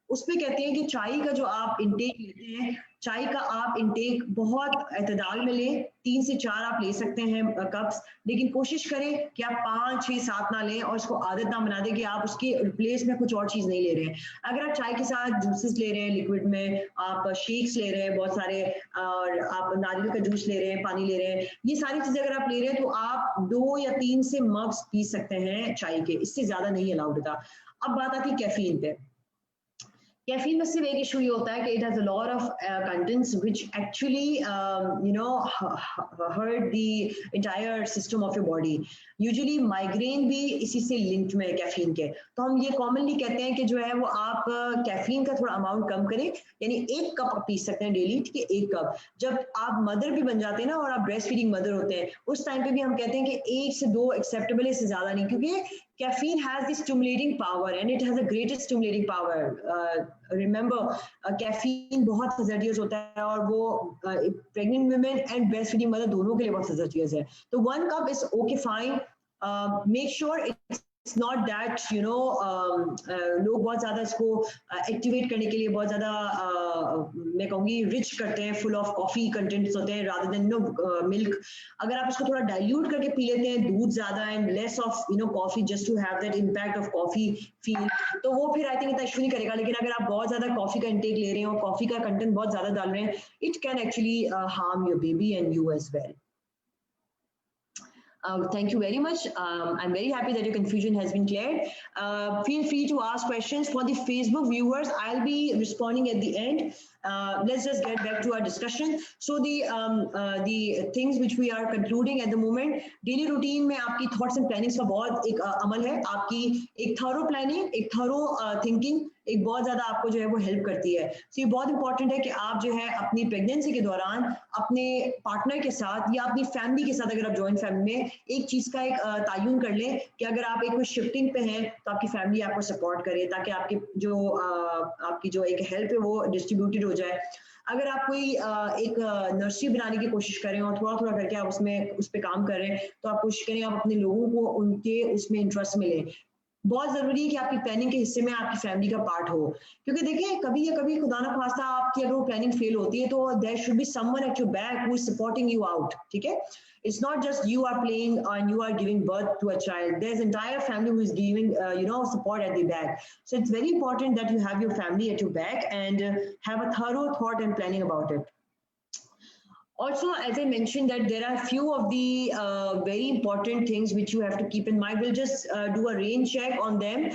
उसमें कहते हैं कि चाय का जो आप इंटेक लेते हैं, चाय का आप इंटेक बहुत एतदाल में लें, 3 से 4 आप ले सकते हैं कप्स, लेकिन कोशिश करें कि आप 5, 6, 7 ना लें और उसको आदत ना बना दें कि आप उसके रिप्लेस में कुछ और चीज़ नहीं ले रहे हैं। अगर आप चाय के साथ जूसेस ले रहे हैं, लिक्विड में आप शेक्स ले रहे हैं बहुत सारे, और आप नारियल का जूस ले रहे हैं, पानी ले रहे हैं, ये सारी चीज़ें अगर आप ले रहे हैं तो आप 2 या 3 से मग्स पी सकते हैं चाय के, इससे ज़्यादा नहीं अलाउड था। अब बात आती है कैफीन पे। कैफीन में सिर्फ एक इशू ये होता है कि it has a lot of contents which actually hurt the entire system of your body. Usually migraine भी इसी से लिंक्ड में है कैफीन के, तो हम ये कॉमनली कहते हैं कि जो है वो आप कैफीन का थोड़ा अमाउंट कम करें, यानी 1 कप आप पी सकते हैं डेली, ठीक है, 1 कप। जब आप मदर भी बन जाते हैं ना और आप ब्रेस्ट फीडिंग मदर होते हैं, उस टाइम पे भी हम कहते हैं कि 1 से 2 एक्सेप्टेबल है, इससे ज्यादा नहीं, क्योंकि caffeine has the stimulating power and it has the greatest stimulating power. Remember, caffeine बहुत hazardous होता है और वो pregnant women and breastfeeding mother दोनों के लिए बहुत hazardous है। तो 1 cup is okay, fine. Make sure it's not that लोग बहुत ज़्यादा इसको एक्टिवेट करने के लिए बहुत ज़्यादा मैं कहूँगी रिच करते हैं, फुल ऑफ कॉफ़ी कंटेंट्स होते हैं रादर देन मिल्क। अगर आप इसको थोड़ा डाइल्यूट करके पी लेते हैं, दूध ज़्यादा and less of coffee, just to have that impact of coffee feel, तो वो फिर आई थिंक इतना इशू नहीं करेगा। लेकिन अगर आप बहुत ज़्यादा कॉफ़ी का इंटेक ले रहे हैं और कॉफ़ी का कंटेंट बहुत ज़्यादा डाल रहे हैं, it can actually harm your baby and you as well. Thank you very much. I'm very happy that your confusion has been cleared. Feel free to ask questions. For the Facebook viewers, I'll be responding at the end. Let's just get back to our discussion. So the things which we are concluding at the moment, daily routine में आपकी thoughts and plannings का बहुत एक अमल है, आपकी एक thorough planning, एक thorough thinking, एक बहुत ज़्यादा आपको जो है वो हेल्प करती है। तो ये बहुत इंपॉर्टेंट है कि आप जो है अपनी प्रेगनेंसी के दौरान अपने पार्टनर के साथ या अपनी फैमिली के साथ, अगर आप जॉइंट फैमिली में, एक चीज़ का एक तायुन कर लें कि अगर आप एक कोई शिफ्टिंग पे हैं तो आपकी फैमिली आपको सपोर्ट करे, ताकि आपकी जो एक हेल्प है वो डिस्ट्रीब्यूटेड हो जाए। अगर आप कोई एक नर्सरी बनाने की कोशिश कर रहे हो और थोड़ा थोड़ा करके आप उस पर काम कर रहे हैं, तो आप कोशिश करें आप अपने लोगों को उनके उसमें इंटरेस्ट में लें। बहुत जरूरी है कि आपकी प्लानिंग के हिस्से में आपकी फैमिली का पार्ट हो, क्योंकि देखिए कभी या कभी खुदा ना खास्ता आपकी अगर वो प्लानिंग फेल होती है तो there should be someone at your back who is supporting you out, ठीक है? It's not just you are playing and you are giving birth to a child. There's entire family who is giving support at the back. So it's very important that you have your family at your back and have a thorough thought and planning about it. Also, as I mentioned, that there are few of the very important things which you have to keep in mind. We'll just do a rain check on them.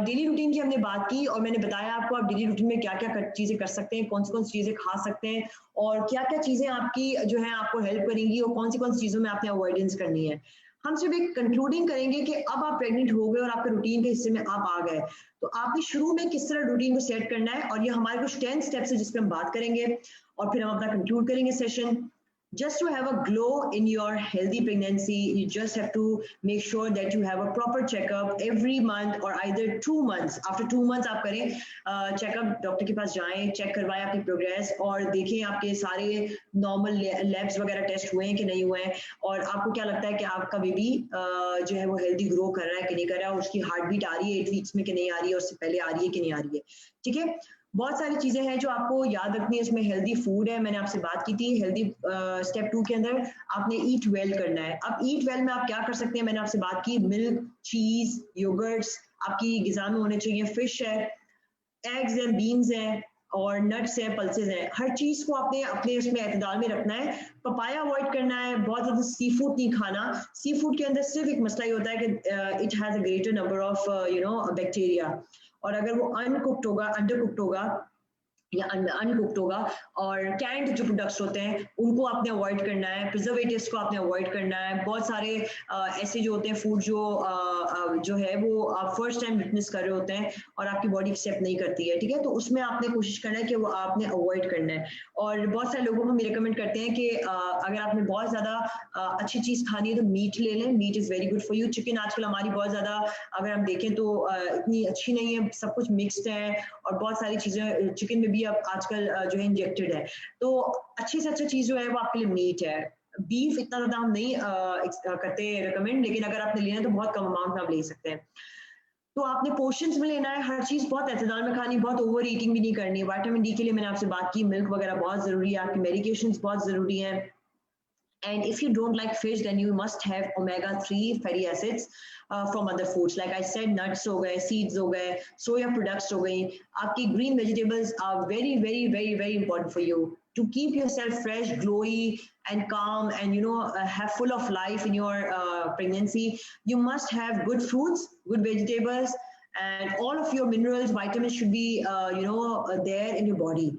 Daily routine की हमने बात की और मैंने बताया आपको आप daily routine में क्या क्या चीज़ें कर सकते हैं, कौन सी चीज़ें खा सकते हैं और क्या क्या चीज़ें आपकी जो है आपको हेल्प करेंगी और कौन सी चीज़ों में आपने अवॉइडेंस करनी है। हम सिर्फ एक कंक्लूडिंग करेंगे कि अब आप प्रेग्नेंट हो गए और आपके रूटीन के हिस्से में आप आ गए, तो आपने शुरू में किस तरह रूटीन को सेट करना है, और ये हमारे कुछ 10 स्टेप्स है जिस पे हम बात करेंगे और फिर हम अपना कंक्लूड करेंगे session. Just to have a glow in your healthy pregnancy, you just have to make sure that you have a proper checkup every month or either 2 months. After 2 months आप करें चेकअप, डॉक्टर के पास जाएं, check करवाएं आपकी progress और देखें आपके सारे नॉर्मल लैब्स वगैरह टेस्ट हुए हैं कि नहीं हुए हैं, और आपको क्या लगता है कि आपका बेबी जो है वो हेल्दी ग्रो कर रहा है कि नहीं कर रहा है, उसकी हार्ट बीट आ रही है 8 वीक्स में कि नहीं आ रही है, उससे पहले आ रही है कि नहीं आ रही है, ठीक है? बहुत सारी चीजें हैं जो आपको याद रखनी है। इसमें हेल्दी फूड है, मैंने आपसे बात की थी हेल्दी स्टेप 2 के अंदर आपने ईट वेल करना है। अब ईट वेल में आप क्या कर सकते हैं, मैंने आपसे बात की मिल्क, चीज, योगर्ट्स आपकी गिज़ा में होने चाहिए, फिश है, एग्स हैं, बीन्स हैं और नट्स हैं, पल्सेस हैं, हर चीज को आपने अपने उसमें एतदाल में रखना है। पपाया अवॉइड करना है, बहुत ज्यादा सी फूड नहीं खाना। सी फूड के अंदर सिर्फ एक मसला ये होता है कि it has a greater number of bacteria, और अगर वो अनकुक्ड होगा, अंडर कुक्ड होगा या अनकुक्ड होगा, और कैंड जो प्रोडक्ट्स होते हैं उनको आपने अवॉइड करना है, प्रिजर्वेटिव्स को आपने अवॉइड करना है। बहुत सारे ऐसे जो होते हैं फूड जो है वो आप फर्स्ट टाइम विटनेस कर रहे होते हैं और आपकी बॉडी एक्सेप्ट नहीं करती है, ठीक है? तो उसमें आपने कोशिश करना है कि वो आपने अवॉइड करना है। और बहुत सारे लोगों को हम रिकमेंड करते हैं कि अगर आपने बहुत ज़्यादा अच्छी चीज़ खानी है तो मीट ले लें, meat is very good for you. Chicken आजकल हमारी बहुत ज़्यादा अगर हम देखें तो इतनी अच्छी नहीं है, सब कुछ मिक्सड है और बहुत सारी चीज़ें चिकन में भी अब आजकल जो है इंजेक्टेड है, तो अच्छी से अच्छा चीज़ जो है वो आपके लिए मीट है। बीफ इतना ज़्यादा हम नहीं करते रिकमेंड, लेकिन अगर आपने लेना है तो बहुत कम अमाउंट में आप ले सकते हैं। तो आपने पोर्शंस में लेना है, हर चीज़ बहुत एतदाल में खानी, बहुत ओवर ईटिंग भी नहीं करनी। विटामिन डी के लिए मैंने आपसे बात की, मिल्क वगैरह बहुत ज़रूरी है, आपकी मेडिकेशंस बहुत ज़रूरी हैं। And if you don't like fish, then you must have omega-3 fatty acids from other foods. Like I said, nuts हो गए, seeds हो गए, soya products हो गई। आपकी green vegetables are very, very, very, very important for you to keep yourself fresh, glowy, and calm, and have full of life in your pregnancy. You must have good fruits, good vegetables, and all of your minerals, vitamins should be there in your body.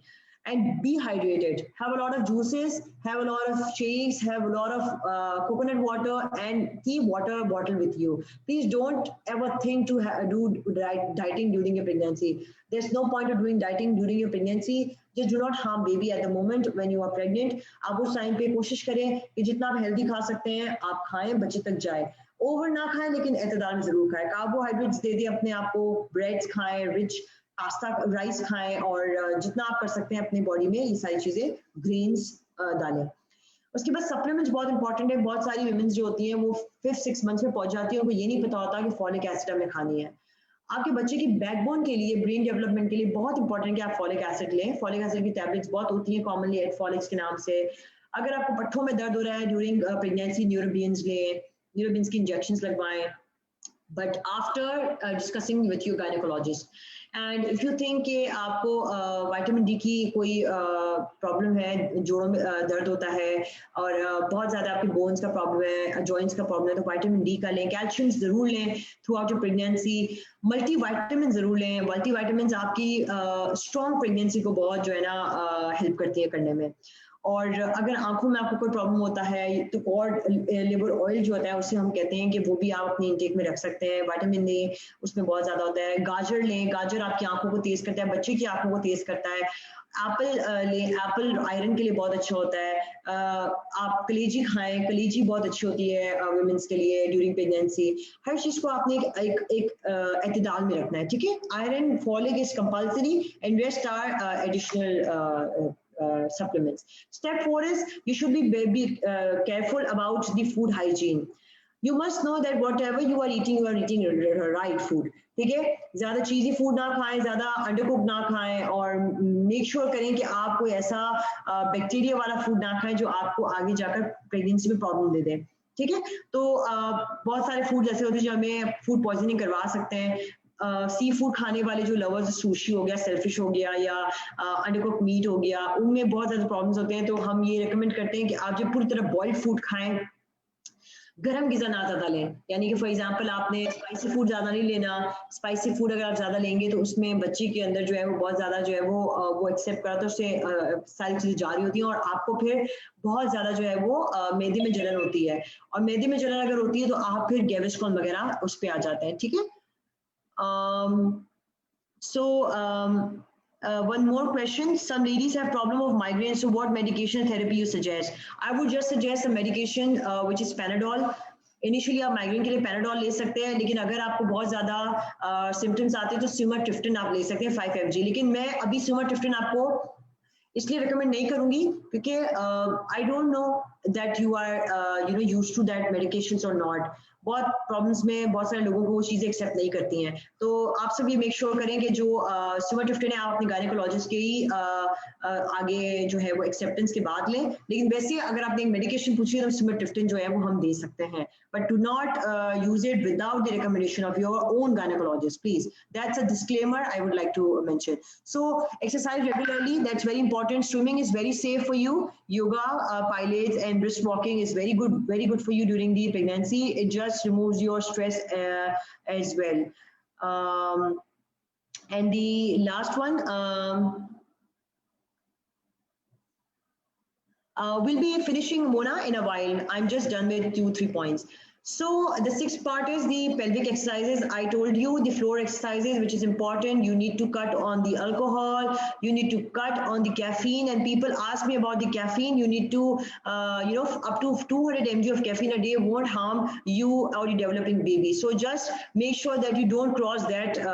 And be hydrated. Have a lot of juices, have a lot of shakes, have a lot of coconut water, and keep water bottle with you. Please don't ever think to do dieting during your pregnancy. There's no point of doing dieting during your pregnancy. Just do not harm baby at the moment when you are pregnant. आप उस time पे कोशिश करें कि जितना आप healthy खा सकते हैं आप खाएं, बच्चे तक जाए। ओवर ना खाएं लेकिन एतदाल में जरूर खाएं। कार्बोहाइड्रेट्स दे दें अपने आप को, ब्रेड्स खाएं, रिच पास्ता राइस खाएं, और जितना आप कर सकते हैं अपनी बॉडी में ये सारी चीज़ें ग्रीन्स डालें। उसके बाद सप्लीमेंट्स बहुत इंपॉर्टेंट है। बहुत सारी विमेंस जो होती हैं वो 5-6 मंथ्स में पहुंच जाती हैं, उनको ये नहीं पता होता कि फॉलिक एसिड हमें खानी है। आपके बच्चे की बैकबोन के लिए, ब्रेन डेवलपमेंट के लिए बहुत इंपॉर्टेंट है कि आप फॉलिक एसिड लें। फॉलिक एसिड की टैबलेट्स बहुत होती हैं कॉमनली एडफॉलिक्स के नाम से। अगर आपको पट्ठों में दर्द हो रहा है ड्यूरिंग प्रेगनेंसी, न्यूरोबियंस लें, न्यूरोबियंस की इंजेक्शंस लगवाएं, but after discussing with your gynaecologist. And if you think कि आपको विटामिन डी की कोई प्रॉब्लम है, जोड़ों में दर्द होता है और बहुत ज़्यादा आपके बोन्स का प्रॉब्लम है, जॉइंट्स का प्रॉब्लम है, तो विटामिन डी का लें। कैल्शियम ज़रूर लें through out your pregnancy. Multi vitamin ज़रूर लें। मल्टी विटामिन आपकी स्ट्रॉन्ग प्रेगनेंसी को बहुत जो है ना हेल्प करती है करने में। और अगर आंखों में आपको कोई प्रॉब्लम होता है तो कॉड लिवर ऑयल जो होता है उसे हम कहते हैं कि वो भी आप अपनी इंटेक में रख सकते हैं। विटामिन ए उसमें बहुत ज़्यादा होता है। गाजर लें, गाजर आपकी आंखों को तेज़ करता है, बच्चे की आंखों को तेज़ करता है। एप्पल लें, एप्पल आयरन के लिए बहुत अच्छा होता है। आप कलेजी खाएं, कलेजी बहुत अच्छी होती है वुमेन्स के लिए ड्यूरिंग प्रेगनेंसी। हर चीज़ को आपने एक एतदाल में रखना है, ठीक है। Iron folic is compulsory and rest are additional supplements. Step 4 is you should be careful about the food hygiene. You must know that whatever you are eating right food. ठीक है, ज्यादा चीजी फूड ना खाएं, ज्यादा अंडरकुक ना खाएं, और मेक श्योर करें कि आप कोई ऐसा बैक्टीरिया वाला फूड ना खाएं जो आपको आगे जाकर प्रेगनेंसी में प्रॉब्लम दे दे। ठीक है, तो बहुत सारे फूड ऐसे होते हैं जो हमें फूड पॉइजनिंग करवा सकते हैं। सी फूड खाने वाले जो लवर्स, सुशी हो गया, सेलफिश हो गया, या अंडरकुक मीट हो गया, उनमें बहुत ज़्यादा प्रॉब्लम्स होते हैं। तो हम ये रिकमेंड करते हैं कि आप जब पूरी तरह बॉइल्ड फूड खाएं, गरम ग़िज़ा ना ज़्यादा लें। यानी कि फॉर एग्जांपल आपने स्पाइसी फूड ज़्यादा नहीं लेना। स्पाइसी फूड अगर आप ज़्यादा लेंगे तो उसमें बच्चे के अंदर जो है वो बहुत ज़्यादा जो है वो एक्सेप्ट करा तो उससे सारी चीज़ें जा रही होती हैं, और आपको फिर बहुत ज़्यादा जो है वो मैदे में जलन होती है, और मैदे में जलन अगर होती है तो आप फिर गैविस्ट्रॉन वगैरह उस पर आ जाते हैं। ठीक है। One more question. Some ladies have problem of migraine. So what medication therapy you suggest? I would just suggest a medication which is Panadol. Initially आप माइग्रेन के लिए पैनाडोल ले सकते हैं, लेकिन अगर आपको बहुत ज़्यादा सिम्टम्स आते हैं तो सिमरट्रिप्टन आप ले सकते हैं 5 mg। लेकिन मैं अभी सिमरट्रिप्टन आपको इसलिए रिकमेंड नहीं करूंगी क्योंकि I don't know that you are used to that medications और नॉट। बहुत प्रॉब्लम्स में बहुत सारे लोगों को वो चीज़ें एक्सेप्ट नहीं करती हैं। तो आप सब ये मेक श्योर करें कि जो सिमरट्रिप्टन है आप अपने गायनेकोलॉजिस्ट के ही आगे जो है वो एक्सेप्टेंस के बाद लें। लेकिन वैसे अगर आपने एक मेडिकेशन पूछी है तो सिमरट्रिप्टन जो है वो हम दे सकते हैं, but do not use it without the recommendation of your own gynaecologist, please. That's a disclaimer I would like to mention. So exercise regularly, that's very important. Swimming is very safe for you. Yoga, pilates and brisk walking is very good for you during the pregnancy. It just removes your stress as well. And the last one, we'll be finishing Mona in a while. I'm just done with 2-3 points. So the sixth part is the pelvic exercises. I told you the floor exercises, which is important. You need to cut on the alcohol. You need to cut on the caffeine. And people ask me about the caffeine. You need to, up to 200 mg of caffeine a day won't harm you or your developing baby. So just make sure that you don't cross that,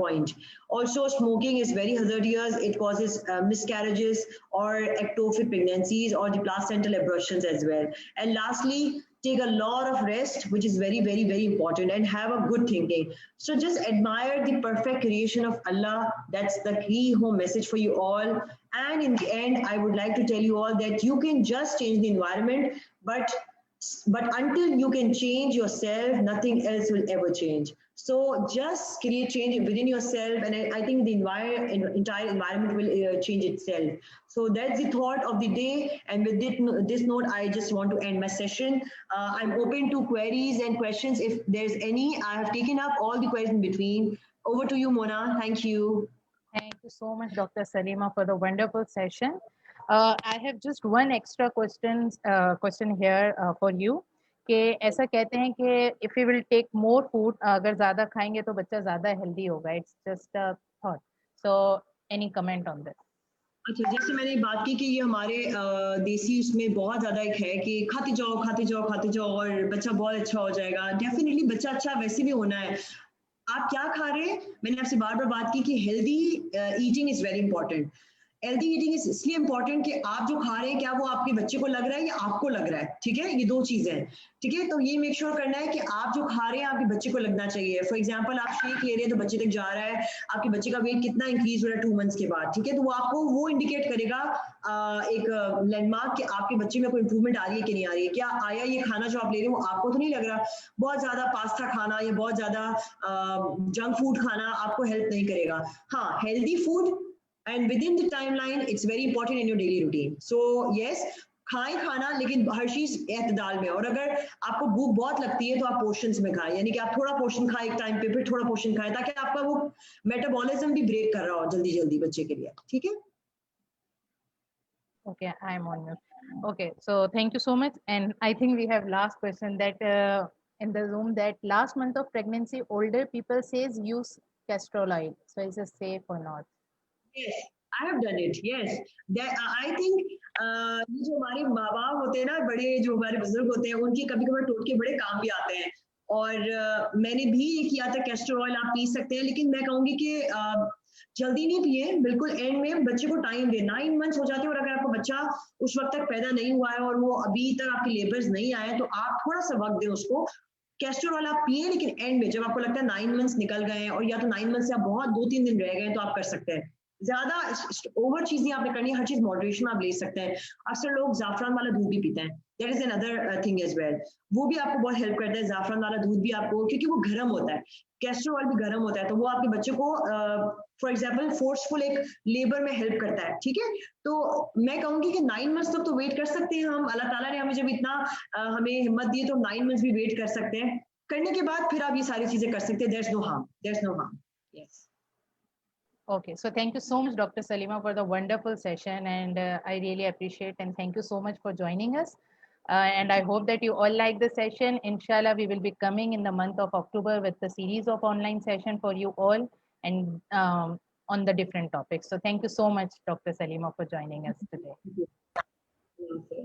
point. Also, smoking is very hazardous. It causes miscarriages or ectopic pregnancies or the placental abortions as well. And lastly, take a lot of rest, which is very important, and have a good thinking. So just admire the perfect creation of Allah. That's the key home message for you all. And in the end, I would like to tell you all that you can just change the environment, but until you can change yourself, nothing else will ever change. So just create change within yourself, and I think the entire environment will change itself. So that's the thought of the day, and with this note, I just want to end my session. I'm open to queries and questions if there's any. I have taken up all the queries in between. Over to you, Mona. Thank you. Thank you so much, Dr. Salima, for the wonderful session. I have just one extra question here for you. कि ऐसा कहते हैं कि if we will take more food, अगर ज़्यादा खाएंगे तो बच्चा ज़्यादा healthy होगा. It's just a thought. So any comment on this? अच्छा, जैसे मैंने बात की कि ये हमारे देसी उसमें बहुत ज़्यादा एक है कि खाते जाओ और बच्चा बहुत अच्छा हो जाएगा। डेफिनेटली बच्चा अच्छा वैसे भी होना है। आप क्या खा रहे हैं? मैंने आपसे बार बात की कि healthy eating is very important. Healthy eating इसलिए इंपॉर्टेंट कि आप जो खा रहे हैं क्या वो आपके बच्चे को लग रहा है या आपको लग रहा है। ठीक है, ये दो चीज़ें हैं। ठीक है, तो ये मेक श्योर करना है कि आप जो खा रहे हैं आपके बच्चे को लगना चाहिए। फॉर एग्जांपल आप शेक ले रहे हैं तो बच्चे तक जा रहा है, आपके बच्चे का वेट कितना इंक्रीज हो रहा है 2 मंथ्स के बाद। ठीक है, तो वो आपको वो इंडिकेट करेगा एक लैंडमार्क कि आपके बच्चे में कोई इंप्रूवमेंट आ रही है कि नहीं आ रही है। क्या आया ये खाना जो आप ले रहे हो आपको तो नहीं लग रहा? बहुत ज़्यादा पास्ता खाना या बहुत ज़्यादा जंक फूड खाना आपको हेल्प नहीं करेगा। हाँ, healthy food and within the timeline, it's very important in your daily routine. So yes, खाएं खाना, लेकिन हर चीज एतदाल में। और अगर आपको भूख बहुत लगती है तो आप पोर्शंस में खाएं, यानी कि आप थोड़ा पोर्शन खाएं एक टाइम पे, फिर थोड़ा पोर्शन खाएं, ताकि आपका वो मेटाबॉलिज्म भी ब्रेक कर रहा हो जल्दी बच्चे के लिए। ठीक है। Okay, I'm on mute. Okay, so thank you so much. And I think we have last question that in the Zoom that last month of pregnancy, older people says use castor oil. So is it safe or not? Yes, I have done it. Yes, that I think ये जो हमारे माँ बाप होते हैं ना, बड़े जो हमारे बुजुर्ग होते हैं, उनके कभी कभार टोटके बड़े काम भी आते हैं। और मैंने भी ये किया था, कैस्टर ऑयल आप पी सकते हैं, लेकिन मैं कहूंगी कि जल्दी नहीं पिए, बिल्कुल एंड में बच्चे को टाइम दे। 9 मंथ्स हो जाते हैं और अगर आपका बच्चा उस वक्त तक पैदा नहीं हुआ है और वो अभी तक आपके लेबर्स नहीं आए, तो आप थोड़ा सा वक्त दें उसको। कैस्टर ऑयल आप पिए, लेकिन एंड में जब आपको लगता है 9 मंथ्स निकल गए हैं, और या तो 9 मंथ से आप बहुत 2-3 दिन रह गए हैं, तो आप कर सकते हैं। ज्यादा ओवर चीज नहीं आपने करनी, हर चीज मॉडरेशन में आप ले सकते हैं। अक्सर लोग जाफरान वाला दूध भी पीते हैं, that is another thing as well. वो भी आपको बहुत हेल्प करता है, जाफरान वाला दूध भी आपको, क्योंकि वो गर्म होता है, कैस्टर ऑयल भी गर्म होता है, तो वो आपके बच्चे को फॉर एग्जाम्पल फोर्सफुल एक लेबर में हेल्प करता है। ठीक है, तो मैं कहूंगी कि 9 मंथ्स तक तो वेट कर सकते हैं हम। अल्लाह ताला ने हमें जब इतना हमें हिम्मत दी है, तो 9 मंथ्स भी वेट कर सकते हैं। करने के बाद फिर आप ये सारी चीजें कर सकते हैं, there is no harm, there is no harm. Yes. Okay, so thank you so much, Dr. Salima, for the wonderful session, and I really appreciate and thank you so much for joining us. And I hope that you all like the session. Inshallah, we will be coming in the month of October with the series of online session for you all and on the different topics. So thank you so much, Dr. Salima, for joining us today. Thank you.